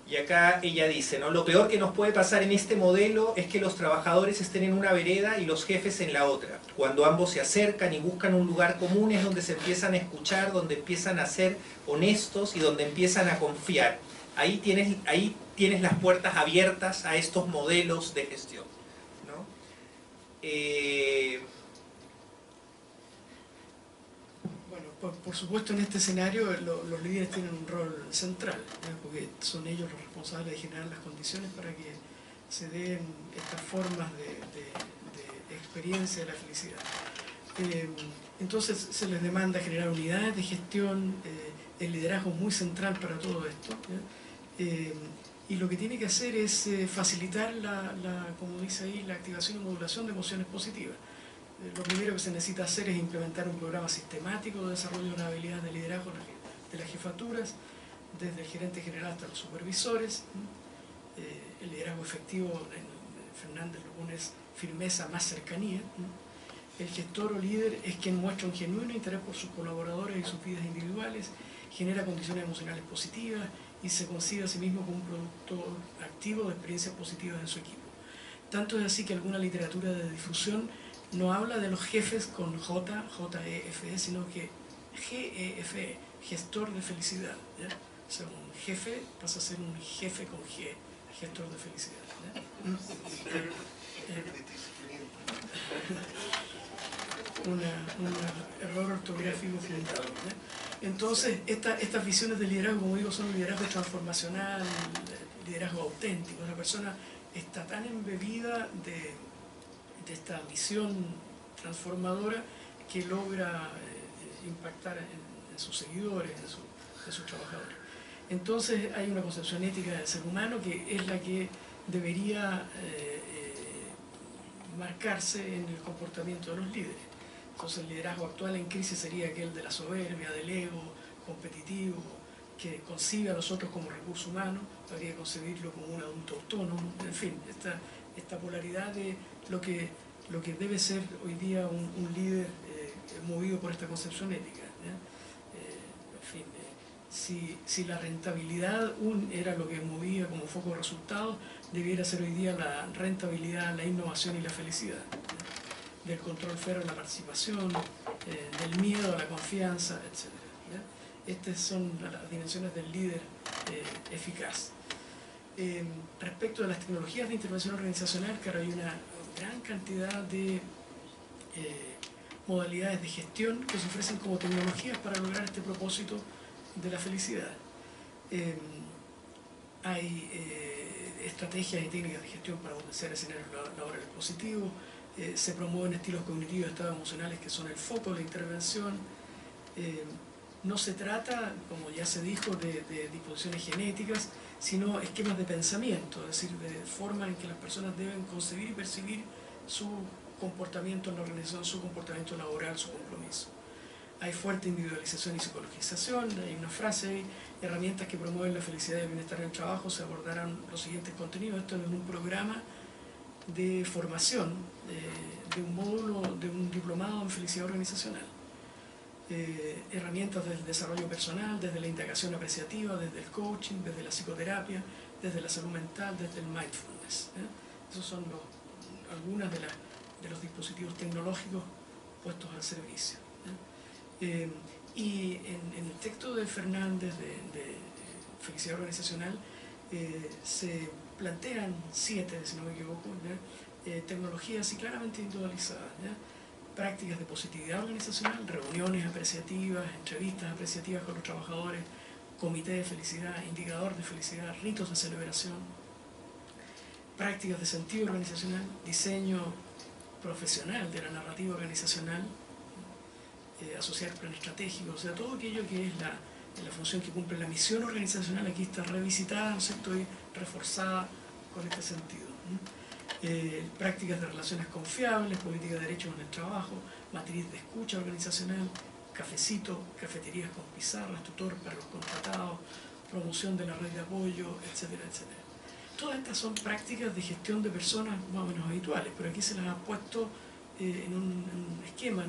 Speaker 2: Y acá ella dice, ¿no? Lo peor que nos puede pasar en este modelo es que los trabajadores estén en una vereda y los jefes en la otra. Cuando ambos se acercan y buscan un lugar común es donde se empiezan a escuchar, donde empiezan a ser honestos y donde empiezan a confiar. Ahí tienes las puertas abiertas a estos modelos de gestión.
Speaker 3: Bueno, por supuesto en este escenario los líderes tienen un rol central, ¿no? Porque son ellos los responsables de generar las condiciones para que se den estas formas de experiencia de la felicidad. Entonces se les demanda generar unidades de gestión, el liderazgo es muy central para todo esto, y lo que tiene que hacer es facilitar, como dice ahí, la activación y modulación de emociones positivas. Lo primero que se necesita hacer es implementar un programa sistemático de desarrollo de una habilidad de liderazgo de las jefaturas, desde el gerente general hasta los supervisores. El liderazgo efectivo, Fernández lo pone, es firmeza más cercanía. El gestor o líder es quien muestra un genuino interés por sus colaboradores y sus vidas individuales, genera condiciones emocionales positivas, y se concibe a sí mismo como un producto activo de experiencias positivas en su equipo. Tanto es así que alguna literatura de difusión no habla de los jefes con J, J-E-F-E, sino que G-E-F-E, gestor de felicidad, ¿ya? O sea, un jefe pasa a ser un jefe con G, gestor de felicidad, ¿ya? Un error ortográfico fundado, ¿ya? Entonces, estas visiones de liderazgo, como digo, son liderazgo transformacional, liderazgo auténtico. La persona está tan embebida de esta visión transformadora que logra impactar en sus seguidores, en sus trabajadores. Entonces, hay una concepción ética del ser humano que es la que debería marcarse en el comportamiento de los líderes. Entonces el liderazgo actual en crisis sería aquel de la soberbia, del ego, competitivo, que concibe a nosotros como recurso humano, habría que concebirlo como un adulto autónomo, en fin, esta polaridad de lo que debe ser hoy día un líder movido por esta concepción ética, ¿ya? En fin, si la rentabilidad era lo que movía como foco de resultados, debiera ser hoy día la rentabilidad, la innovación y la felicidad, ¿ya? Del control ferro a la participación, del miedo a la confianza, etc. ¿Ya? Estas son las dimensiones del líder eficaz. Respecto de las tecnologías de intervención organizacional, claro, hay una gran cantidad de modalidades de gestión que se ofrecen como tecnologías para lograr este propósito de la felicidad. Hay estrategias y técnicas de gestión para potenciar escenarios laborales positivos, se promueven estilos cognitivos y estados emocionales que son el foco de la intervención, no se trata, como ya se dijo, de disposiciones genéticas, sino esquemas de pensamiento, es decir, de forma en que las personas deben concebir y percibir su comportamiento en la organización, su comportamiento laboral, su compromiso. Hay fuerte individualización y psicologización, hay una frase, herramientas que promueven la felicidad y el bienestar en el trabajo, se abordarán los siguientes contenidos. Esto es un programa de formación, de un módulo, de un diplomado en felicidad organizacional. Herramientas del desarrollo personal, desde la indagación apreciativa, desde el coaching, desde la psicoterapia, desde la salud mental, desde el mindfulness. Esos son algunos de los dispositivos tecnológicos puestos al servicio. Y en el texto de Fernández de Felicidad Organizacional se plantean 7, si no me equivoco, tecnologías y claramente individualizadas, prácticas de positividad organizacional, reuniones apreciativas, entrevistas apreciativas con los trabajadores, comité de felicidad, indicador de felicidad, ritos de celebración, prácticas de sentido organizacional, diseño profesional de la narrativa organizacional, asociar plan estratégico, o sea, todo aquello que es la función que cumple la misión organizacional, aquí está revisitada, ¿no es cierto?, y reforzada con este sentido. Prácticas de relaciones confiables, política de derechos en el trabajo, matriz de escucha organizacional, cafecito, cafeterías con pizarras, tutor para los contratados, promoción de la red de apoyo, etcétera, etcétera. Todas estas son prácticas de gestión de personas más o menos habituales, pero aquí se las ha puesto en un esquema,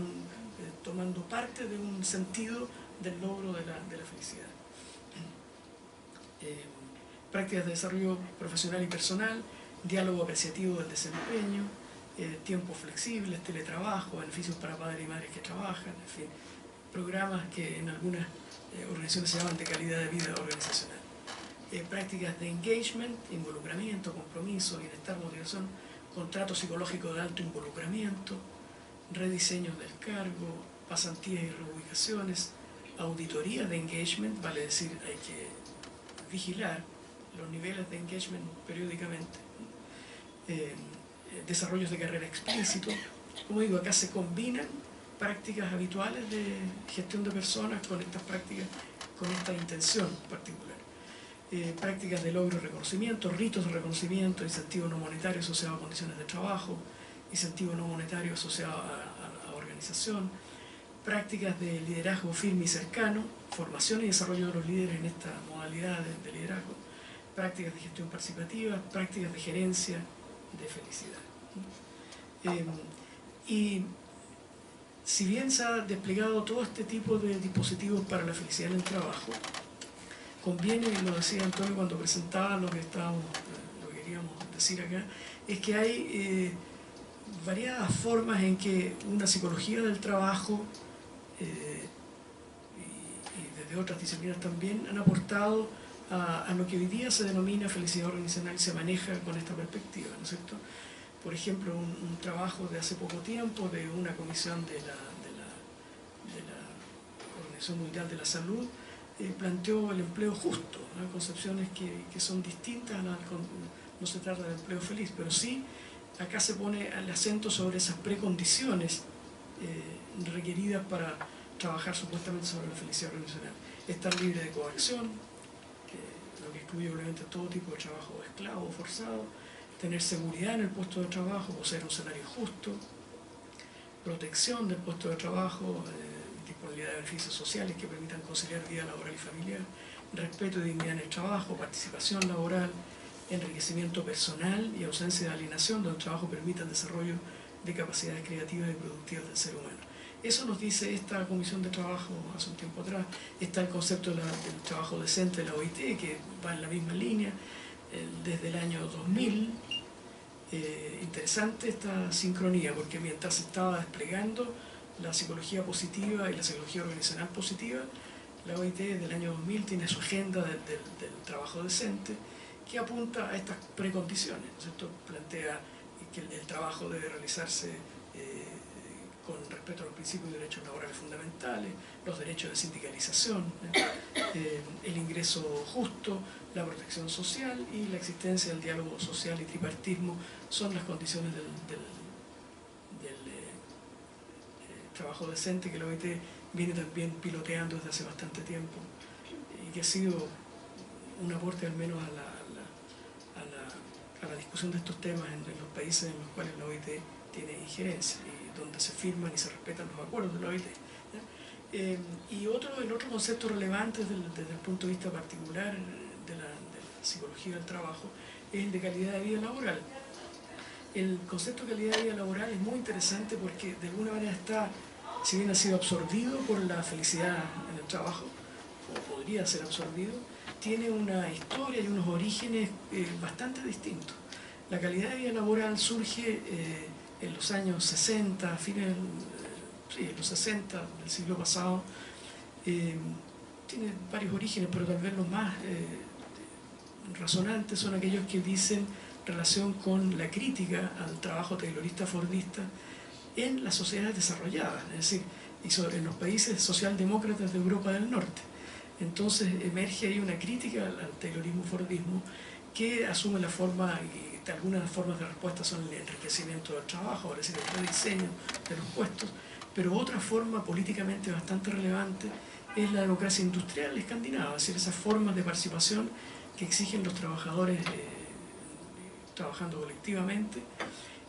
Speaker 3: tomando parte de un sentido del logro de la felicidad. Prácticas de desarrollo profesional y personal, diálogo apreciativo del desempeño, tiempos flexibles, teletrabajo, beneficios para padres y madres que trabajan, en fin, programas que en algunas organizaciones se llaman de calidad de vida organizacional. Prácticas de engagement, involucramiento, compromiso, bienestar, motivación, contrato psicológico de alto involucramiento, rediseños del cargo, pasantías y reubicaciones, auditoría de engagement, vale decir, hay que vigilar los niveles de engagement periódicamente, desarrollos de carrera explícito. Como digo, acá se combinan prácticas habituales de gestión de personas con estas prácticas, con esta intención particular. Prácticas de logro y reconocimiento, ritos de reconocimiento, incentivo no monetario asociado a condiciones de trabajo, incentivo no monetario asociado a organización, prácticas de liderazgo firme y cercano, formación y desarrollo de los líderes en esta modalidad de liderazgo, prácticas de gestión participativa, prácticas de gerencia de felicidad. Y si bien se ha desplegado todo este tipo de dispositivos para la felicidad en el trabajo, conviene, y lo decía Antonio cuando presentaba lo que queríamos decir acá, es que hay variadas formas en que una psicología del trabajo y desde otras disciplinas también han aportado a lo que hoy día se denomina felicidad organizacional y se maneja con esta perspectiva, ¿no es cierto? Por ejemplo, un trabajo de hace poco tiempo de una comisión de la Organización Mundial de la Salud planteó el empleo justo, ¿no? Concepciones que son distintas, no se trata de empleo feliz, pero sí acá se pone el acento sobre esas precondiciones requeridas para trabajar supuestamente sobre la felicidad organizacional. Estar libre de coacción, lo que incluye obviamente todo tipo de trabajo esclavo o forzado, tener seguridad en el puesto de trabajo, poseer un salario justo, protección del puesto de trabajo, disponibilidad de beneficios sociales que permitan conciliar vida laboral y familiar, respeto y dignidad en el trabajo, participación laboral, enriquecimiento personal y ausencia de alienación, donde el trabajo permita el desarrollo de capacidades creativas y productivas del ser humano. Eso nos dice esta comisión de trabajo hace un tiempo atrás. Está el concepto del trabajo decente de la OIT, que va en la misma línea, desde el año 2000. Interesante esta sincronía, porque mientras se estaba desplegando la psicología positiva y la psicología organizacional positiva, la OIT desde el año 2000 tiene su agenda del trabajo decente, que apunta a estas precondiciones, ¿no es cierto? Plantea que el trabajo debe realizarse con respeto a los principios y derechos laborales fundamentales, los derechos de sindicalización, el ingreso justo, la protección social y la existencia del diálogo social y tripartismo son las condiciones del trabajo decente que la OIT viene también piloteando desde hace bastante tiempo y que ha sido un aporte al menos a la discusión de estos temas en los países en los cuales la OIT tiene injerencia y donde se firman y se respetan los acuerdos de la OIT. Y el otro concepto relevante desde el punto de vista particular de la psicología del trabajo es el de calidad de vida laboral. El concepto de calidad de vida laboral es muy interesante porque de alguna manera está, si bien ha sido absorbido por la felicidad en el trabajo, o podría ser absorbido, tiene una historia y unos orígenes bastante distintos. La calidad de vida laboral surge en los años 60, en los 60 del siglo pasado. Tiene varios orígenes, pero tal vez los más razonantes son aquellos que dicen relación con la crítica al trabajo taylorista fordista en las sociedades desarrolladas, es decir, en los países socialdemócratas de Europa del Norte. Entonces emerge ahí una crítica al taylorismo fordismo que asume la forma, y algunas formas de respuesta son el enriquecimiento del trabajo, es decir, el rediseño de los puestos, pero otra forma políticamente bastante relevante es la democracia industrial escandinava, es decir, esas formas de participación que exigen los trabajadores trabajando colectivamente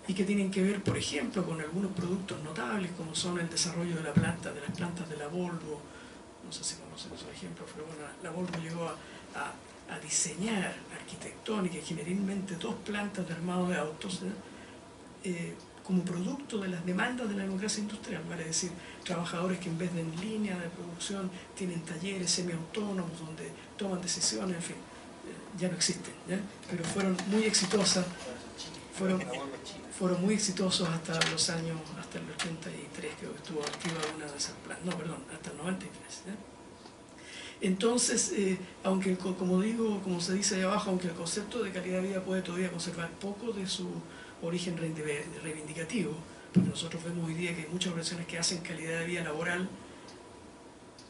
Speaker 3: y que tienen que ver, por ejemplo, con algunos productos notables como son el desarrollo de las plantas de la Volvo. No sé si conocen esos ejemplos, pero bueno, la Volvo llegó a diseñar arquitectónica y generalmente 2 plantas de armado de autos como producto de las demandas de la democracia industrial, vale decir, trabajadores que en vez de en línea de producción tienen talleres semiautónomos donde toman decisiones, en fin, ya no existen, ¿ya? Pero fueron muy exitosas, fueron muy exitosos hasta el 83, creo que estuvo activa una de esas plantas, no, perdón, hasta el 93, ¿ya? Entonces, aunque, como digo, como se dice ahí abajo, aunque el concepto de calidad de vida puede todavía conservar poco de su origen reivindicativo, porque nosotros vemos hoy día que hay muchas organizaciones que hacen calidad de vida laboral,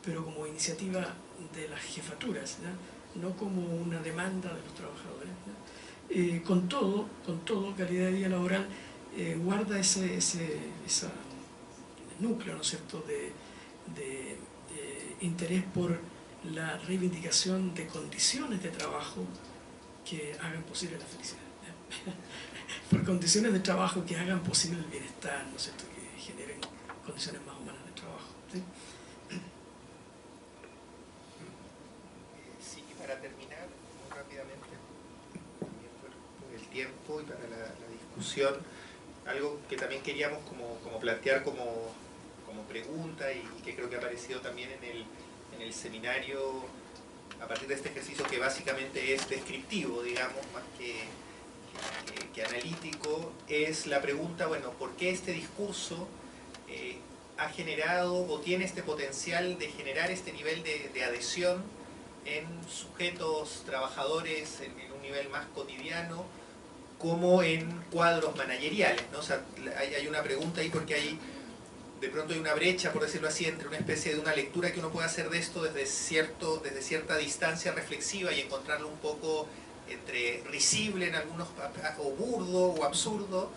Speaker 3: pero como iniciativa de las jefaturas, ¿ya? No como una demanda de los trabajadores, ¿ya? Con todo, calidad de vida laboral guarda ese núcleo, ¿no es cierto?, de interés por la reivindicación de condiciones de trabajo que hagan posible la felicidad, ¿ya? Por condiciones de trabajo que hagan posible el bienestar, ¿no es cierto?, que generen condiciones más humanas de trabajo, ¿sí?
Speaker 2: Sí, y para terminar, muy rápidamente, también por el tiempo y para la discusión, algo que también queríamos como plantear como pregunta y que creo que ha aparecido también en el seminario a partir de este ejercicio que básicamente es descriptivo, digamos, más que analítico, es la pregunta, bueno, ¿por qué este discurso ha generado o tiene este potencial de generar este nivel de adhesión en sujetos trabajadores en un nivel más cotidiano como en cuadros manageriales, ¿no? O sea, hay una pregunta ahí porque de pronto hay una brecha, por decirlo así, entre una especie de una lectura que uno puede hacer de esto desde cierta distancia reflexiva y encontrarlo un poco entre risible en algunos, o burdo o absurdo,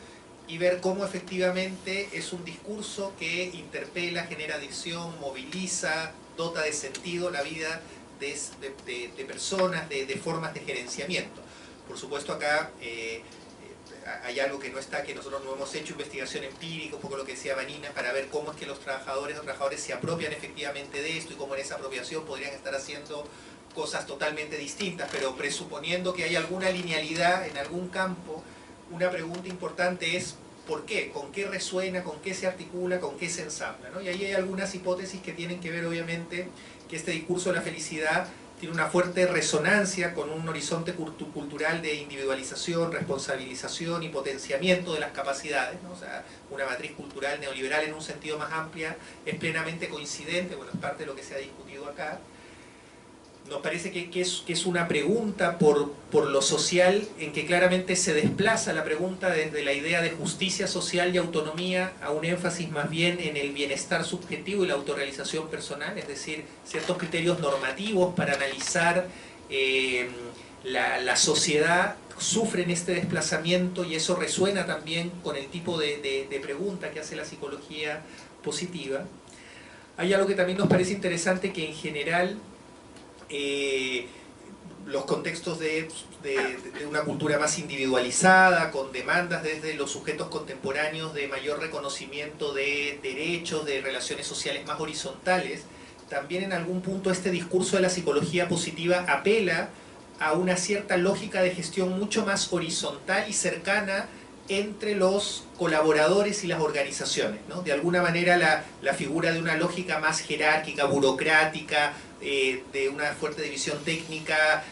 Speaker 2: y ver cómo efectivamente es un discurso que interpela, genera adhesión, moviliza, dota de sentido la vida de personas, de formas de gerenciamiento. Por supuesto acá hay algo que no está, que nosotros no hemos hecho investigación empírica, un poco lo que decía Vanina, para ver cómo es que los trabajadores o trabajadores se apropian efectivamente de esto y cómo en esa apropiación podrían estar haciendo cosas totalmente distintas, pero presuponiendo que hay alguna linealidad en algún campo, una pregunta importante es ¿por qué? ¿Con qué resuena? ¿Con qué se articula? ¿Con qué se ensambla? ¿No? Y ahí hay algunas hipótesis que tienen que ver obviamente que este discurso de la felicidad tiene una fuerte resonancia con un horizonte cultural de individualización, responsabilización y potenciamiento de las capacidades, ¿no? O sea, una matriz cultural neoliberal en un sentido más amplia es plenamente coincidente, bueno, es parte de lo que se ha discutido acá. Nos parece que es una pregunta por lo social en que claramente se desplaza la pregunta desde la idea de justicia social y autonomía a un énfasis más bien en el bienestar subjetivo y la autorrealización personal, es decir, ciertos criterios normativos para analizar la sociedad sufren este desplazamiento y eso resuena también con el tipo de pregunta que hace la psicología positiva, hay algo que también nos parece interesante, que en general los contextos de una cultura más individualizada, con demandas desde los sujetos contemporáneos de mayor reconocimiento de derechos, de relaciones sociales más horizontales, también en algún punto este discurso de la psicología positiva apela a una cierta lógica de gestión mucho más horizontal y cercana entre los colaboradores y las organizaciones, ¿no? De alguna manera la figura de una lógica más jerárquica, burocrática, de una fuerte división técnica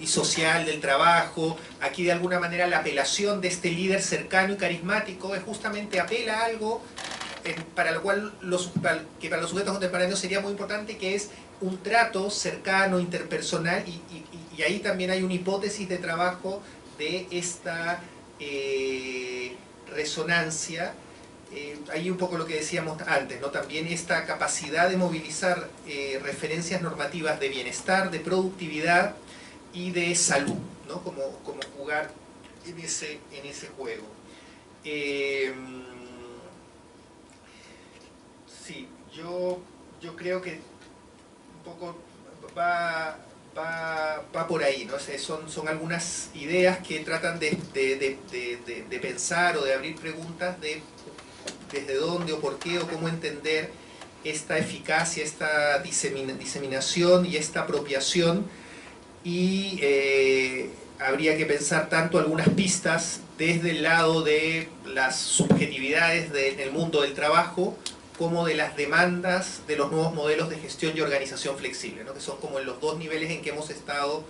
Speaker 2: y social del trabajo. Aquí de alguna manera la apelación de este líder cercano y carismático es justamente apela a algo para lo cual que para los sujetos contemporáneos sería muy importante, que es un trato cercano, interpersonal, y ahí también hay una hipótesis de trabajo de esta resonancia. Ahí un poco lo que decíamos antes, ¿no? También esta capacidad de movilizar referencias normativas de bienestar, de productividad y de salud, ¿no? Como jugar en ese juego. Sí, yo creo que un poco va por ahí, ¿no? Son algunas ideas que tratan de pensar o de abrir preguntas de desde dónde o por qué o cómo entender esta eficacia, esta diseminación y esta apropiación, y habría que pensar tanto algunas pistas desde el lado de las subjetividades en el mundo del trabajo, como de las demandas de los nuevos modelos de gestión y organización flexible, ¿no? Que son como en los dos niveles en que hemos estado,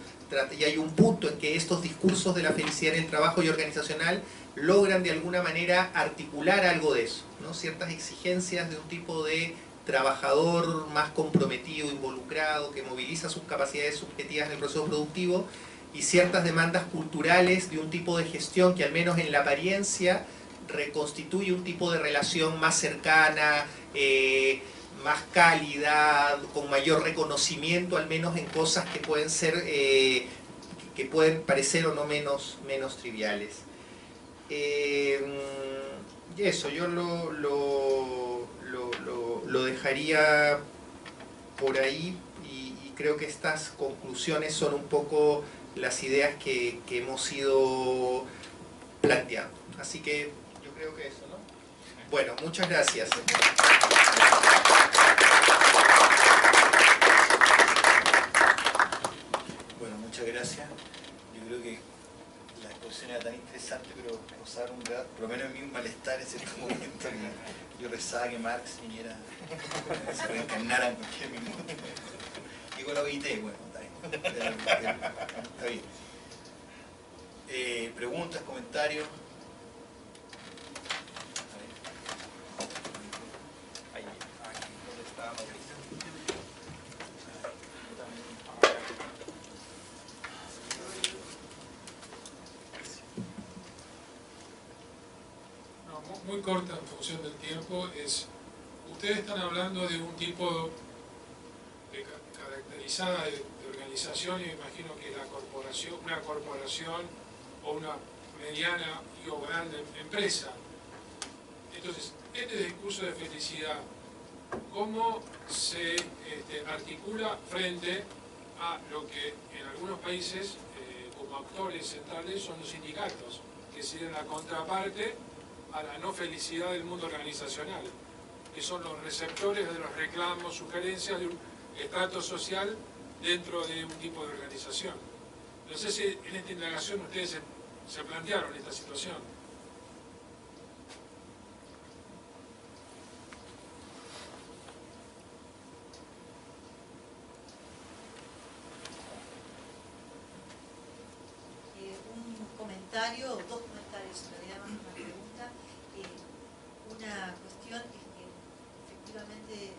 Speaker 2: y hay un punto en que estos discursos de la felicidad en el trabajo y organizacional logran de alguna manera articular algo de eso, ¿no? Ciertas exigencias de un tipo de trabajador más comprometido, involucrado, que moviliza sus capacidades subjetivas en el proceso productivo, y ciertas demandas culturales de un tipo de gestión que al menos en la apariencia reconstituye un tipo de relación más cercana, más cálida, con mayor reconocimiento, al menos en cosas que pueden ser, que pueden parecer o no menos triviales. Y eso, yo lo dejaría por ahí, y creo que estas conclusiones son un poco las ideas que hemos ido planteando. Así que yo creo que eso, ¿no? Bueno, muchas gracias.
Speaker 1: Bueno, muchas gracias. Yo creo que la exposición era tan interesante, pero causaron por lo menos en mí un malestar en cierto momento. Yo rezaba que Marx viniera, se reencarnara en cualquier minuto. Llegó la OIT, bueno, está bien. Preguntas, comentarios.
Speaker 4: Muy corta en función del tiempo, ustedes están hablando de un tipo caracterizada de organización, y me imagino que una corporación o una mediana o grande empresa. Entonces, este discurso de felicidad, ¿cómo se articula frente a lo que en algunos países, como actores centrales, son los sindicatos, que serían la contraparte a la no felicidad del mundo organizacional, que son los receptores de los reclamos, sugerencias de un estrato social dentro de un tipo de organización? No sé si en esta indagación ustedes se plantearon esta situación.
Speaker 5: Un comentario, o dos comentarios en realidad, más que una pregunta. Una cuestión es que efectivamente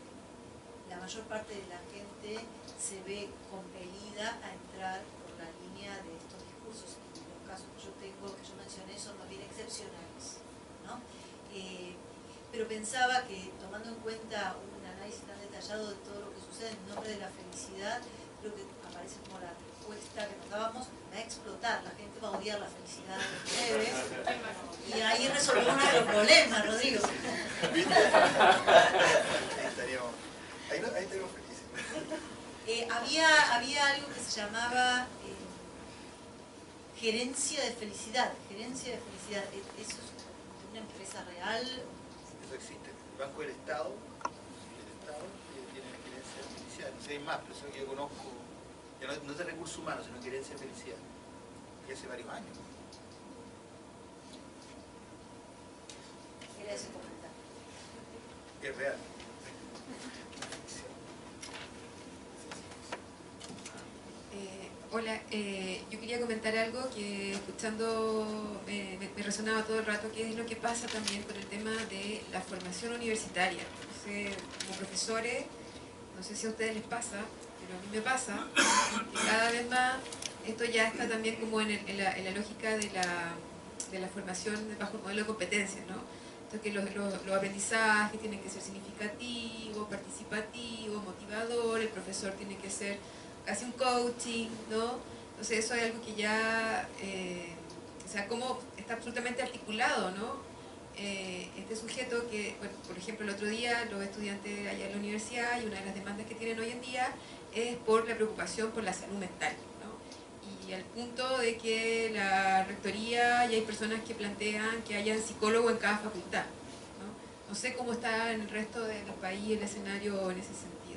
Speaker 5: la mayor parte de la gente se ve compelida a entrar por la línea de estos discursos, y los casos que yo tengo, que yo mencioné, son más bien excepcionales, ¿no? Pero pensaba que, tomando en cuenta un análisis tan detallado de todo lo que sucede en nombre de la felicidad, creo que aparece como la respuesta que nos dábamos: va a explotar, la gente va a odiar la felicidad de los breves, y ahí resolvemos uno de los problemas, Rodrigo. se llamaba gerencia de felicidad. Gerencia de felicidad. ¿Eso es una empresa real?
Speaker 1: Eso existe. El Banco del Estado, tiene gerencia de felicidad. No sé si hay más, pero eso que yo conozco, ya no es de recursos humanos, sino gerencia de felicidad. Y hace varios años.
Speaker 5: Era ese comentario.
Speaker 1: Es real.
Speaker 6: Hola, yo quería comentar algo que escuchando me resonaba todo el rato, que es lo que pasa también con el tema de la formación universitaria. Entonces, como profesores, no sé si a ustedes les pasa, pero a mí me pasa, que cada vez más esto ya está también como en la lógica de la formación bajo el modelo de competencias, ¿no? Entonces que los aprendizajes tienen que ser significativos, participativos, motivadores, el profesor tiene que ser casi un coaching, ¿no? Entonces eso es algo que ya, o sea, como está absolutamente articulado, ¿no? Este sujeto que, bueno, por ejemplo, el otro día los estudiantes allá en la universidad, y una de las demandas que tienen hoy en día es por la preocupación por la salud mental, ¿no? Y al punto de que la rectoría, y hay personas que plantean que haya psicólogo en cada facultad, ¿no? No sé cómo está en el resto del país el escenario en ese sentido.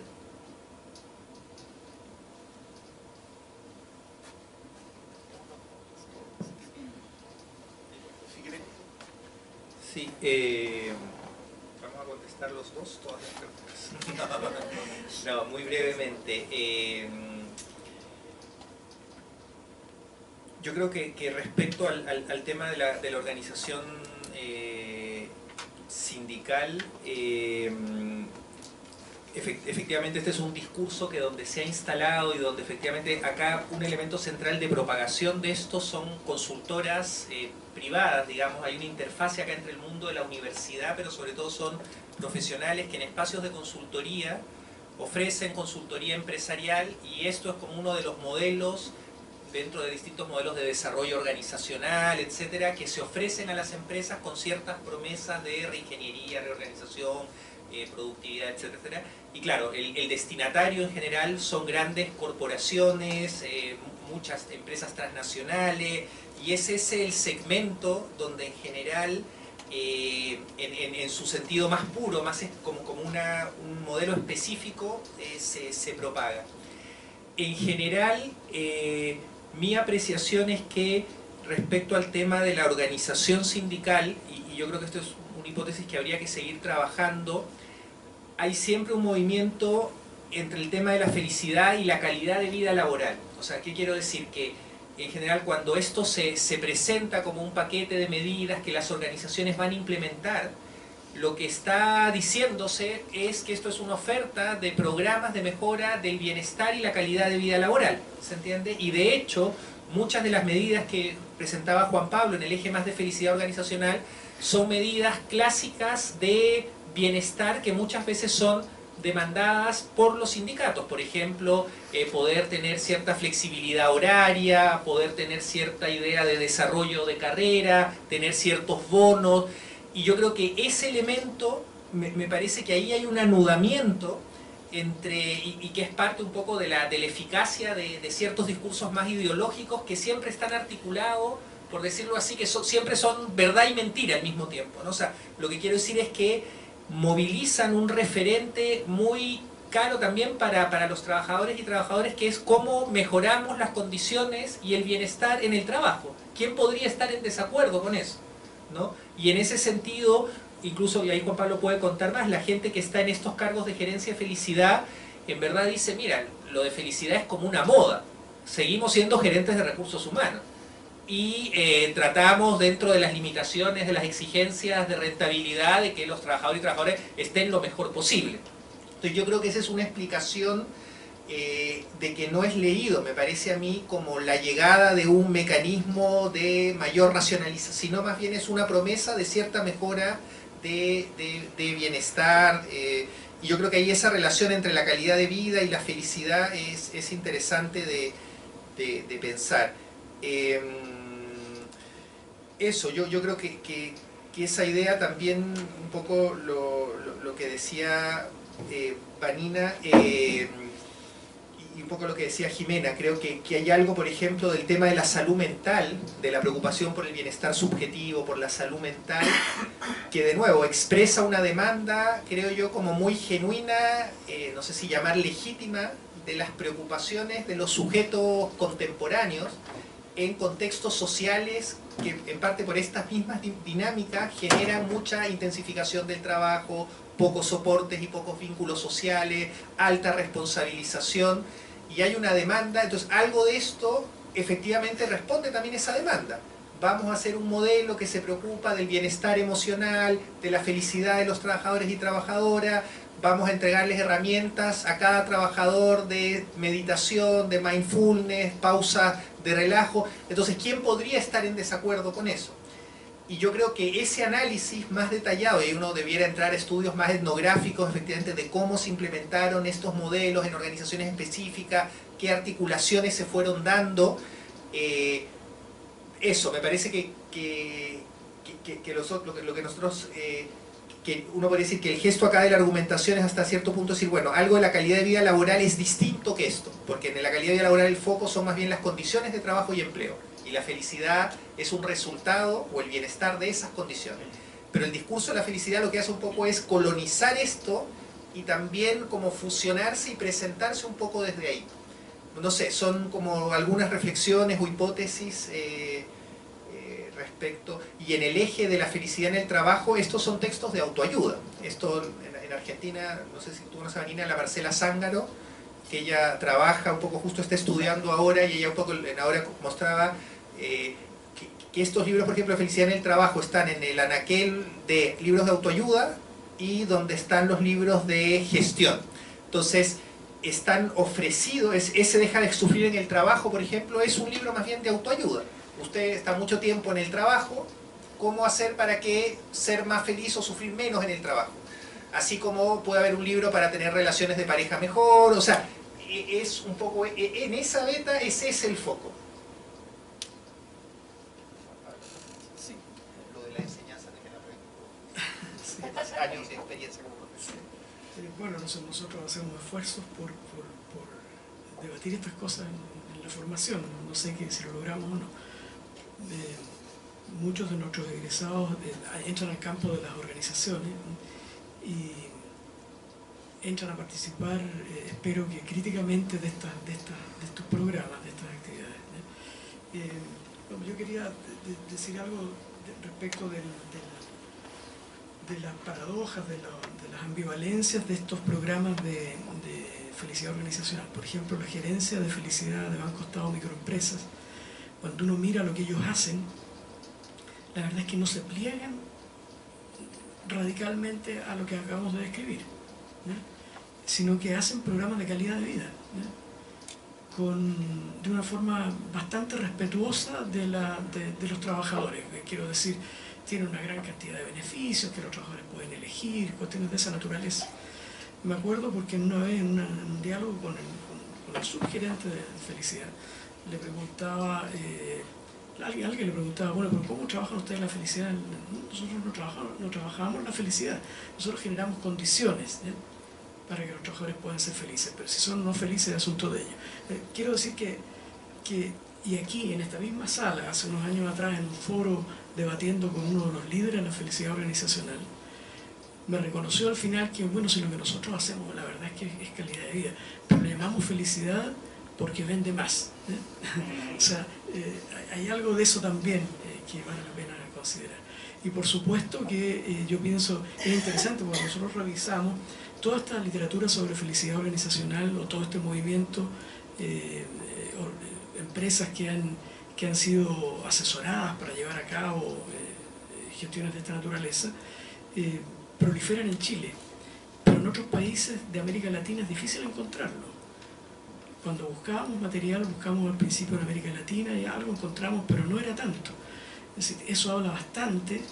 Speaker 2: Sí, vamos a contestar los dos, todas las preguntas. No, muy brevemente. Yo creo que respecto al tema de la organización sindical, efectivamente este es un discurso que donde se ha instalado y donde efectivamente acá un elemento central de propagación de esto son consultoras privadas, digamos, hay una interfase acá entre el mundo de la universidad, pero sobre todo son profesionales que en espacios de consultoría ofrecen consultoría empresarial, y esto es como uno de los modelos dentro de distintos modelos de desarrollo organizacional, etcétera, que se ofrecen a las empresas con ciertas promesas de reingeniería, reorganización, productividad, etcétera. Y claro, el destinatario en general son grandes corporaciones, muchas empresas transnacionales, y ese es el segmento donde en general, en su sentido más puro, más como un modelo específico, se propaga. En general, mi apreciación es que respecto al tema de la organización sindical, y yo creo que esto es una hipótesis que habría que seguir trabajando, hay siempre un movimiento entre el tema de la felicidad y la calidad de vida laboral. O sea, ¿qué quiero decir? Que en general cuando esto se presenta como un paquete de medidas que las organizaciones van a implementar, lo que está diciéndose es que esto es una oferta de programas de mejora del bienestar y la calidad de vida laboral, ¿se entiende? Y de hecho, muchas de las medidas que presentaba Juan Pablo en el eje más de felicidad organizacional son medidas clásicas de bienestar que muchas veces son demandadas por los sindicatos. Por ejemplo, poder tener cierta flexibilidad horaria, poder tener cierta idea de desarrollo de carrera, tener ciertos bonos. Y yo creo que ese elemento, me parece que ahí hay un anudamiento entre, y que es parte un poco de la eficacia de ciertos discursos más ideológicos que siempre están articulados, por decirlo así, que siempre son verdad y mentira al mismo tiempo, ¿no? O sea, lo que quiero decir es que movilizan un referente muy caro también para los trabajadores y trabajadoras, que es cómo mejoramos las condiciones y el bienestar en el trabajo. ¿Quién podría estar en desacuerdo con eso, ¿no? Y en ese sentido, incluso, y ahí Juan Pablo puede contar más, la gente que está en estos cargos de gerencia de felicidad, en verdad dice, mira, lo de felicidad es como una moda, seguimos siendo gerentes de recursos humanos, y tratamos dentro de las limitaciones, de las exigencias de rentabilidad, de que los trabajadores y trabajadoras estén lo mejor posible. Entonces yo creo que esa es una explicación de que no es leído, me parece a mí, como la llegada de un mecanismo de mayor racionalización, sino más bien es una promesa de cierta mejora de bienestar, y yo creo que ahí esa relación entre la calidad de vida y la felicidad es interesante de pensar. Eso, yo creo que esa idea también, un poco lo que decía Vanina, y y un poco lo que decía Jimena, creo que hay algo, por ejemplo, del tema de la salud mental, de la preocupación por el bienestar subjetivo, por la salud mental, que de nuevo expresa una demanda, creo yo, como muy genuina, no sé si llamar legítima, de las preocupaciones de los sujetos contemporáneos en contextos sociales que en parte por estas mismas dinámicas generan mucha intensificación del trabajo, pocos soportes y pocos vínculos sociales, alta responsabilización, y hay una demanda. Entonces algo de esto efectivamente responde también a esa demanda. Vamos a hacer un modelo que se preocupa del bienestar emocional, de la felicidad de los trabajadores y trabajadoras, vamos a entregarles herramientas a cada trabajador de meditación, de mindfulness, pausa de relajo. Entonces, ¿quién podría estar en desacuerdo con eso? Y yo creo que ese análisis más detallado, y uno debiera entrar a estudios más etnográficos, efectivamente, de cómo se implementaron estos modelos en organizaciones específicas, qué articulaciones se fueron dando, eso, me parece que lo que nosotros... que uno podría decir que el gesto acá de la argumentación es hasta cierto punto decir, bueno, algo de la calidad de vida laboral es distinto que esto, porque en la calidad de vida laboral el foco son más bien las condiciones de trabajo y empleo, y la felicidad es un resultado o el bienestar de esas condiciones. Pero el discurso de la felicidad lo que hace un poco es colonizar esto y también como fusionarse y presentarse un poco desde ahí. No sé, son como algunas reflexiones o hipótesis respecto, y en el eje de la felicidad en el trabajo, estos son textos de autoayuda. Esto en Argentina, no sé si tú conoces a Nina, la Marcela Zángaro, que ella trabaja un poco, justo está estudiando ahora, y ella un poco ahora mostraba que estos libros, por ejemplo, de felicidad en el trabajo, están en el anaquel de libros de autoayuda y donde están los libros de gestión. Entonces, están ofrecidos, ese Deja de sufrir en el trabajo, por ejemplo, es un libro más bien de autoayuda. Usted está mucho tiempo en el trabajo, ¿cómo hacer para que ser más feliz o sufrir menos en el trabajo? Así como puede haber un libro para tener relaciones de pareja mejor, o sea, es un poco, en esa beta ese es el foco.
Speaker 3: Sí.
Speaker 2: Lo de la enseñanza de la
Speaker 3: Sí.
Speaker 2: años de experiencia como profesor.
Speaker 3: Bueno, nosotros hacemos esfuerzos por debatir estas cosas en la formación. No sé si lo logramos o no. Muchos de nuestros egresados entran al campo de las organizaciones y entran a participar, espero que críticamente, de estos programas, de estas actividades. Yo quería decir algo respecto de las paradojas, de las ambivalencias de estos programas de felicidad organizacional. Por ejemplo, la gerencia de felicidad de Banco Estado Microempresas, cuando uno mira lo que ellos hacen, la verdad es que no se pliegan radicalmente a lo que acabamos de describir, ¿no? Sino que hacen programas de calidad de vida, ¿no? De una forma bastante respetuosa de los trabajadores. Quiero decir, tienen una gran cantidad de beneficios que los trabajadores pueden elegir, cuestiones de esa naturaleza. Me acuerdo porque una vez en un diálogo con el subgerente de felicidad, le preguntaba, alguien le preguntaba, bueno, pero ¿cómo trabajan ustedes la felicidad? Nosotros no trabajamos la felicidad, nosotros generamos condiciones, ¿eh?, para que los trabajadores puedan ser felices, pero si son no felices es asunto de ellos. Quiero decir y aquí en esta misma sala, hace unos años atrás, en un foro debatiendo con uno de los líderes de la felicidad organizacional, me reconoció al final que, bueno, si lo que nosotros hacemos, la verdad es que es calidad de vida, pero le llamamos felicidad porque vende más, ¿eh? O sea, hay algo de eso también que vale la pena considerar. Y por supuesto que yo pienso, es interesante porque nosotros revisamos toda esta literatura sobre felicidad organizacional o todo este movimiento, empresas que han sido asesoradas para llevar a cabo gestiones de esta naturaleza, proliferan en Chile, pero en otros países de América Latina es difícil encontrarlo. Cuando buscábamos material, buscamos al principio en América Latina y algo encontramos, pero no era tanto. Es decir, eso habla bastante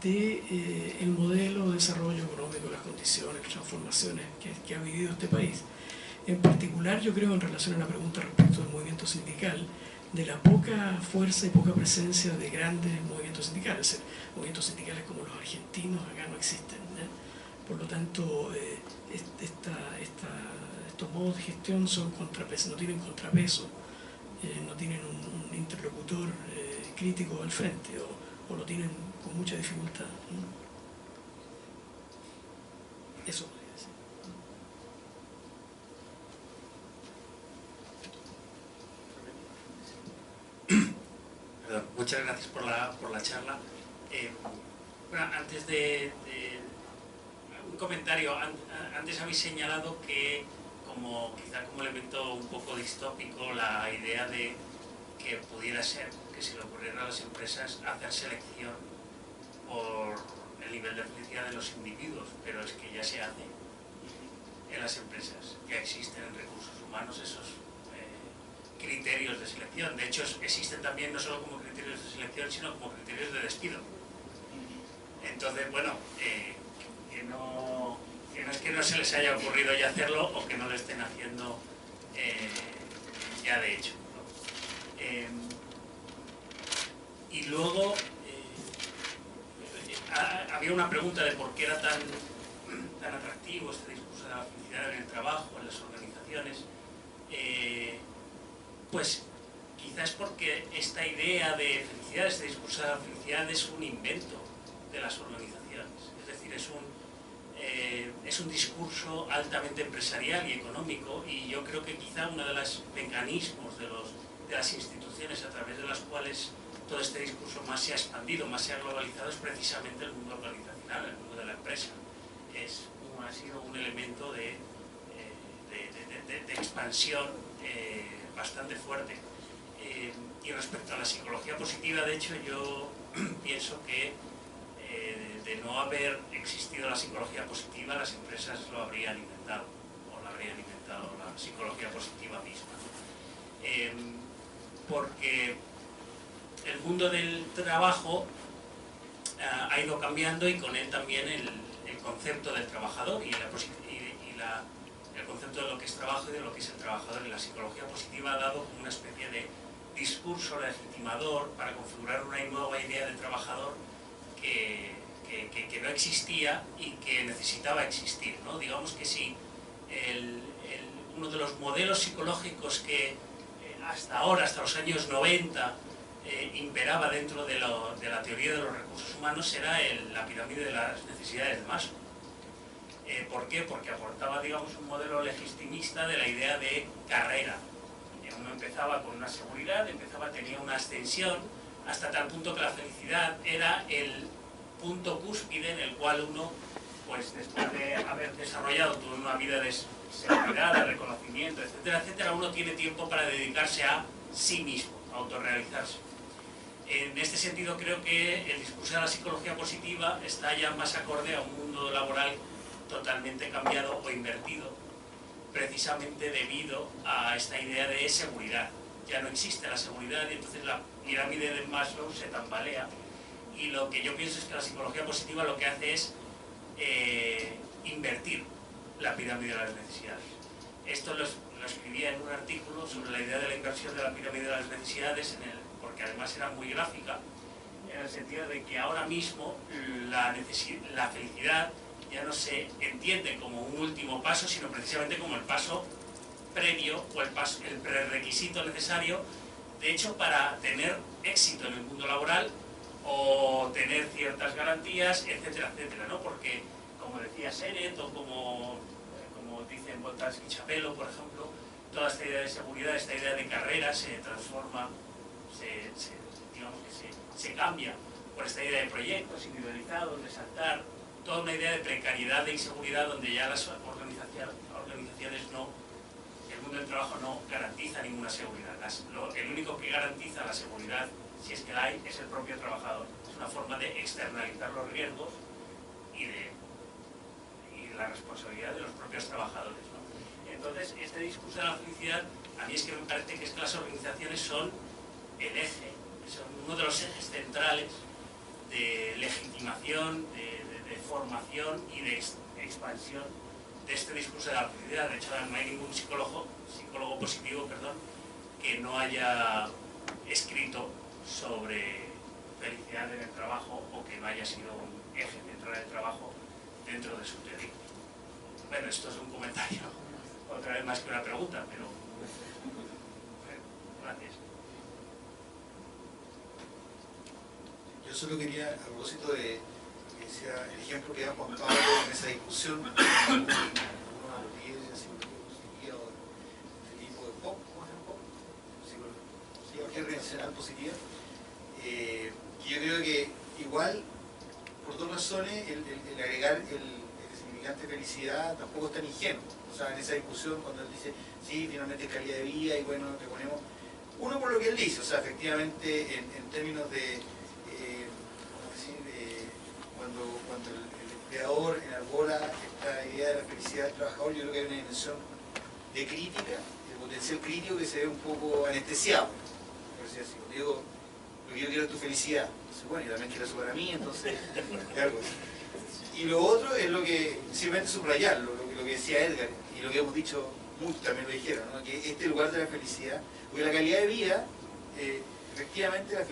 Speaker 3: del modelo de desarrollo económico, las condiciones, las transformaciones que ha vivido este país. En particular, yo creo, en relación a la pregunta respecto del movimiento sindical, de la poca fuerza y poca presencia de grandes movimientos sindicales. Es decir, movimientos sindicales como los argentinos acá no existen, ¿eh? Por lo tanto, estos modos de gestión son contrapeso, no tienen contrapeso, no tienen un interlocutor crítico al frente, o lo tienen con mucha dificultad. Eso podría decir.
Speaker 7: Perdón, muchas gracias por la charla. Bueno, antes de un comentario, antes habéis señalado que quizá como elemento un poco distópico la idea de que pudiera ser que se le ocurriera a las empresas hacer selección por el nivel de felicidad de los individuos, pero es que ya se hace en las empresas, ya existen en recursos humanos esos criterios de selección. De hecho, existen también no solo como criterios de selección, sino como criterios de despido. Entonces, bueno, que no es que no se les haya ocurrido ya hacerlo o que no lo estén haciendo ya de hecho, ¿no? Y luego había una pregunta de por qué era tan atractivo este discurso de la felicidad en el trabajo, en las organizaciones. Pues quizás porque esta idea de felicidad, este discurso de la felicidad es un invento de las organizaciones, es decir, es un discurso altamente empresarial y económico, y yo creo que quizá uno de los mecanismos de las instituciones a través de las cuales todo este discurso más se ha expandido, más se ha globalizado, es precisamente el mundo organizacional, el mundo de la empresa. Ha sido un elemento de expansión bastante fuerte. Y respecto a la psicología positiva, de hecho, yo pienso que de no haber existido la psicología positiva, las empresas lo habrían inventado, o la habrían inventado la psicología positiva misma. Porque el mundo del trabajo ha ido cambiando, y con él también el concepto del trabajador y el concepto de lo que es trabajo y de lo que es el trabajador. Y la psicología positiva ha dado como una especie de discurso legitimador para configurar una nueva idea de trabajador que no existía y que necesitaba existir, ¿no? Digamos que si uno de los modelos psicológicos que hasta ahora, hasta los años 90, imperaba dentro de la teoría de los recursos humanos era la pirámide de las necesidades de Maslow. ¿Por qué? Porque aportaba, digamos, un modelo legitimista de la idea de carrera. Uno empezaba con una seguridad, tenía una ascensión, hasta tal punto que la felicidad era el punto cúspide en el cual uno, pues después de haber desarrollado toda una vida de seguridad, de reconocimiento, etcétera, etcétera, uno tiene tiempo para dedicarse a sí mismo, a autorrealizarse. En este sentido, creo que el discurso de la psicología positiva está ya más acorde a un mundo laboral totalmente cambiado o invertido, precisamente debido a esta idea de seguridad. Ya no existe la seguridad y entonces la pirámide de Maslow se tambalea, y lo que yo pienso es que la psicología positiva lo que hace es invertir la pirámide de las necesidades. Esto lo escribía en un artículo sobre la idea de la inversión de la pirámide de las necesidades, porque además era muy gráfica, en el sentido de que ahora mismo la felicidad ya no se entiende como un último paso, sino precisamente como el paso previo o el prerequisito necesario, de hecho, para tener éxito en el mundo laboral o tener ciertas garantías, etcétera, etcétera, ¿no? Porque, como decía Sennett, o como dicen Voltaire y Chapello, por ejemplo, toda esta idea de seguridad, esta idea de carrera se transforma, digamos que se cambia por esta idea de proyectos individualizados, de saltar, toda una idea de precariedad, de inseguridad, donde ya las organizaciones el mundo del trabajo no garantiza ninguna seguridad. El único que garantiza la seguridad, si es que la hay, es el propio trabajador. Es una forma de externalizar los riesgos y la responsabilidad de los propios trabajadores, ¿no? Entonces, este discurso de la felicidad, a mí es que me parece que las organizaciones son el eje, son uno de los ejes centrales de legitimación, de formación y de expansión de este discurso de la felicidad. De hecho, no hay ningún psicólogo positivo, que no haya escrito sobre felicidad en el trabajo, o que no haya sido un eje central del trabajo dentro de su teoría. Bueno, esto es un comentario otra vez más que una pregunta, pero gracias.
Speaker 1: Yo solo quería, a propósito de que decía el ejemplo que da Juan Pablo en esa discusión, uno de los líderes de psicología o este tipo de pop, ¿cómo se llama pop? Psicología relacional positiva, que yo creo que igual, por dos razones, el agregar el significante felicidad tampoco es tan ingenuo. O sea, en esa discusión, cuando él dice, sí, finalmente es calidad de vida, y bueno, le ponemos, uno por lo que él dice, o sea, efectivamente, en términos de, ¿cómo decir? Cuando el empleador enarbola esta idea de la felicidad del trabajador, yo creo que hay una dimensión de crítica, de potencial crítico que se ve un poco anestesiado. Por decir así, digo, lo que yo quiero es tu felicidad. Entonces, bueno, yo también quiero eso para mí, entonces, es algo así. Y lo otro es lo que, simplemente subrayarlo, lo que decía Edgar, y lo que hemos dicho muchos también lo dijeron, ¿no? Que este lugar de la felicidad, porque la calidad de vida, efectivamente el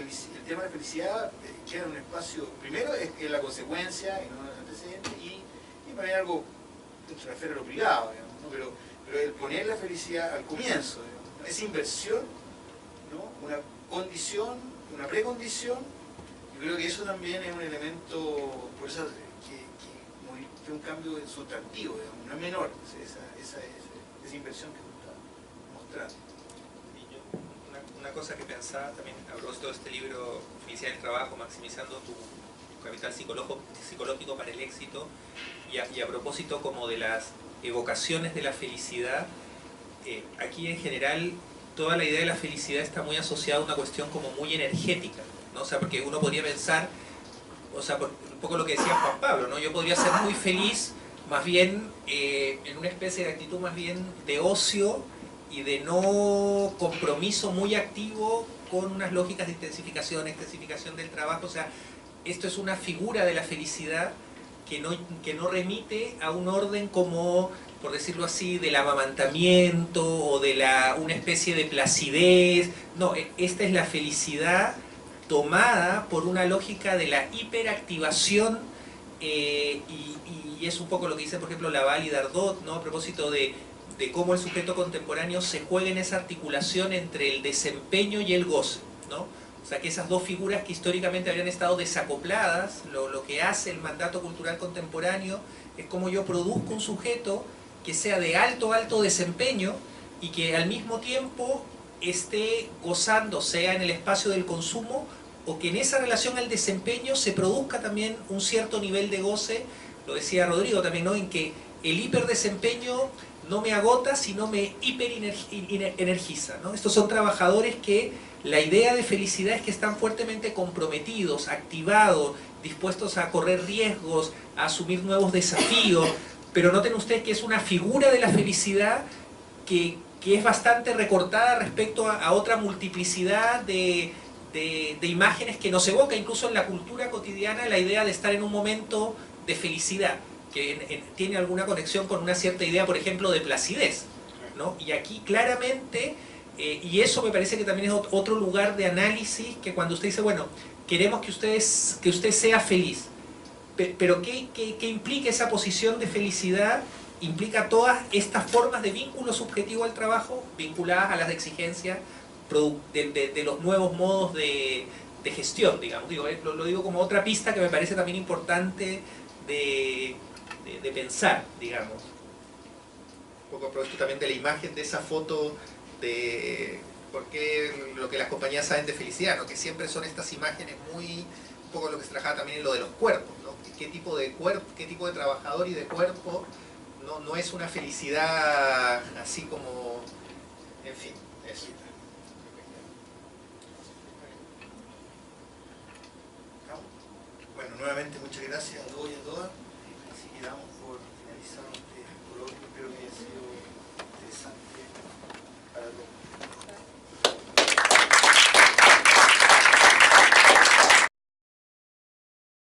Speaker 1: tema de la felicidad queda en un espacio, primero es la consecuencia y no el antecedente, y para mí algo dentro de la esfera de lo privado, digamos, ¿no? Pero el poner la felicidad al comienzo, digamos, esa inversión, ¿no? Una condición, una precondición, yo creo que eso también es un elemento, por eso que un cambio sustantivo, digamos, no es menor esa inversión que tú estás mostrando.
Speaker 2: Una cosa que pensaba también a propósito de este libro, Felicidad en el Trabajo, maximizando tu capital psicológico para el éxito, y a propósito como de las evocaciones de la felicidad, aquí en general toda la idea de la felicidad está muy asociada a una cuestión como muy energética, ¿no? O sea, porque uno podría pensar, o sea, un poco lo que decía Juan Pablo, ¿no? Yo podría ser muy feliz, más bien en una especie de actitud más bien de ocio y de no compromiso muy activo con unas lógicas de extensificación del trabajo. O sea, esto es una figura de la felicidad que no remite a un orden como, por decirlo así, del amamantamiento o de una especie de placidez. No, esta es la felicidad tomada por una lógica de la hiperactivación, y es un poco lo que dice, por ejemplo, Laval y Dardot, ¿no? A propósito de cómo el sujeto contemporáneo se juega en esa articulación entre el desempeño y el goce, ¿no? O sea, que esas dos figuras que históricamente habían estado desacopladas, lo que hace el mandato cultural contemporáneo es como yo produzco un sujeto que sea de alto desempeño y que al mismo tiempo esté gozando, sea en el espacio del consumo, o que en esa relación al desempeño se produzca también un cierto nivel de goce, lo decía Rodrigo también, ¿no? En que el hiperdesempeño no me agota, sino me hiperenergiza, ¿no? Estos son trabajadores que la idea de felicidad es que están fuertemente comprometidos, activados, dispuestos a correr riesgos, a asumir nuevos desafíos, pero noten ustedes que es una figura de la felicidad que es bastante recortada respecto a otra multiplicidad de imágenes que nos evoca incluso en la cultura cotidiana la idea de estar en un momento de felicidad, que tiene alguna conexión con una cierta idea, por ejemplo, de placidez, ¿no? Y aquí claramente, y eso me parece que también es otro lugar de análisis, que cuando usted dice, bueno, queremos que usted sea feliz, pero ¿qué implica esa posición de felicidad? Implica todas estas formas de vínculo subjetivo al trabajo vinculadas a las exigencias de los nuevos modos de gestión, digamos. Lo digo como otra pista que me parece también importante de pensar, digamos. Un poco a propósito también de la imagen de esa foto de por qué lo que las compañías saben de felicidad, ¿no? Que siempre son estas imágenes muy, un poco lo que se trabajaba también en lo de los cuerpos, ¿no? ¿Qué tipo de trabajador y de cuerpo no es una felicidad así como, en fin, eso.
Speaker 1: Bueno, nuevamente muchas gracias a todos y a todas.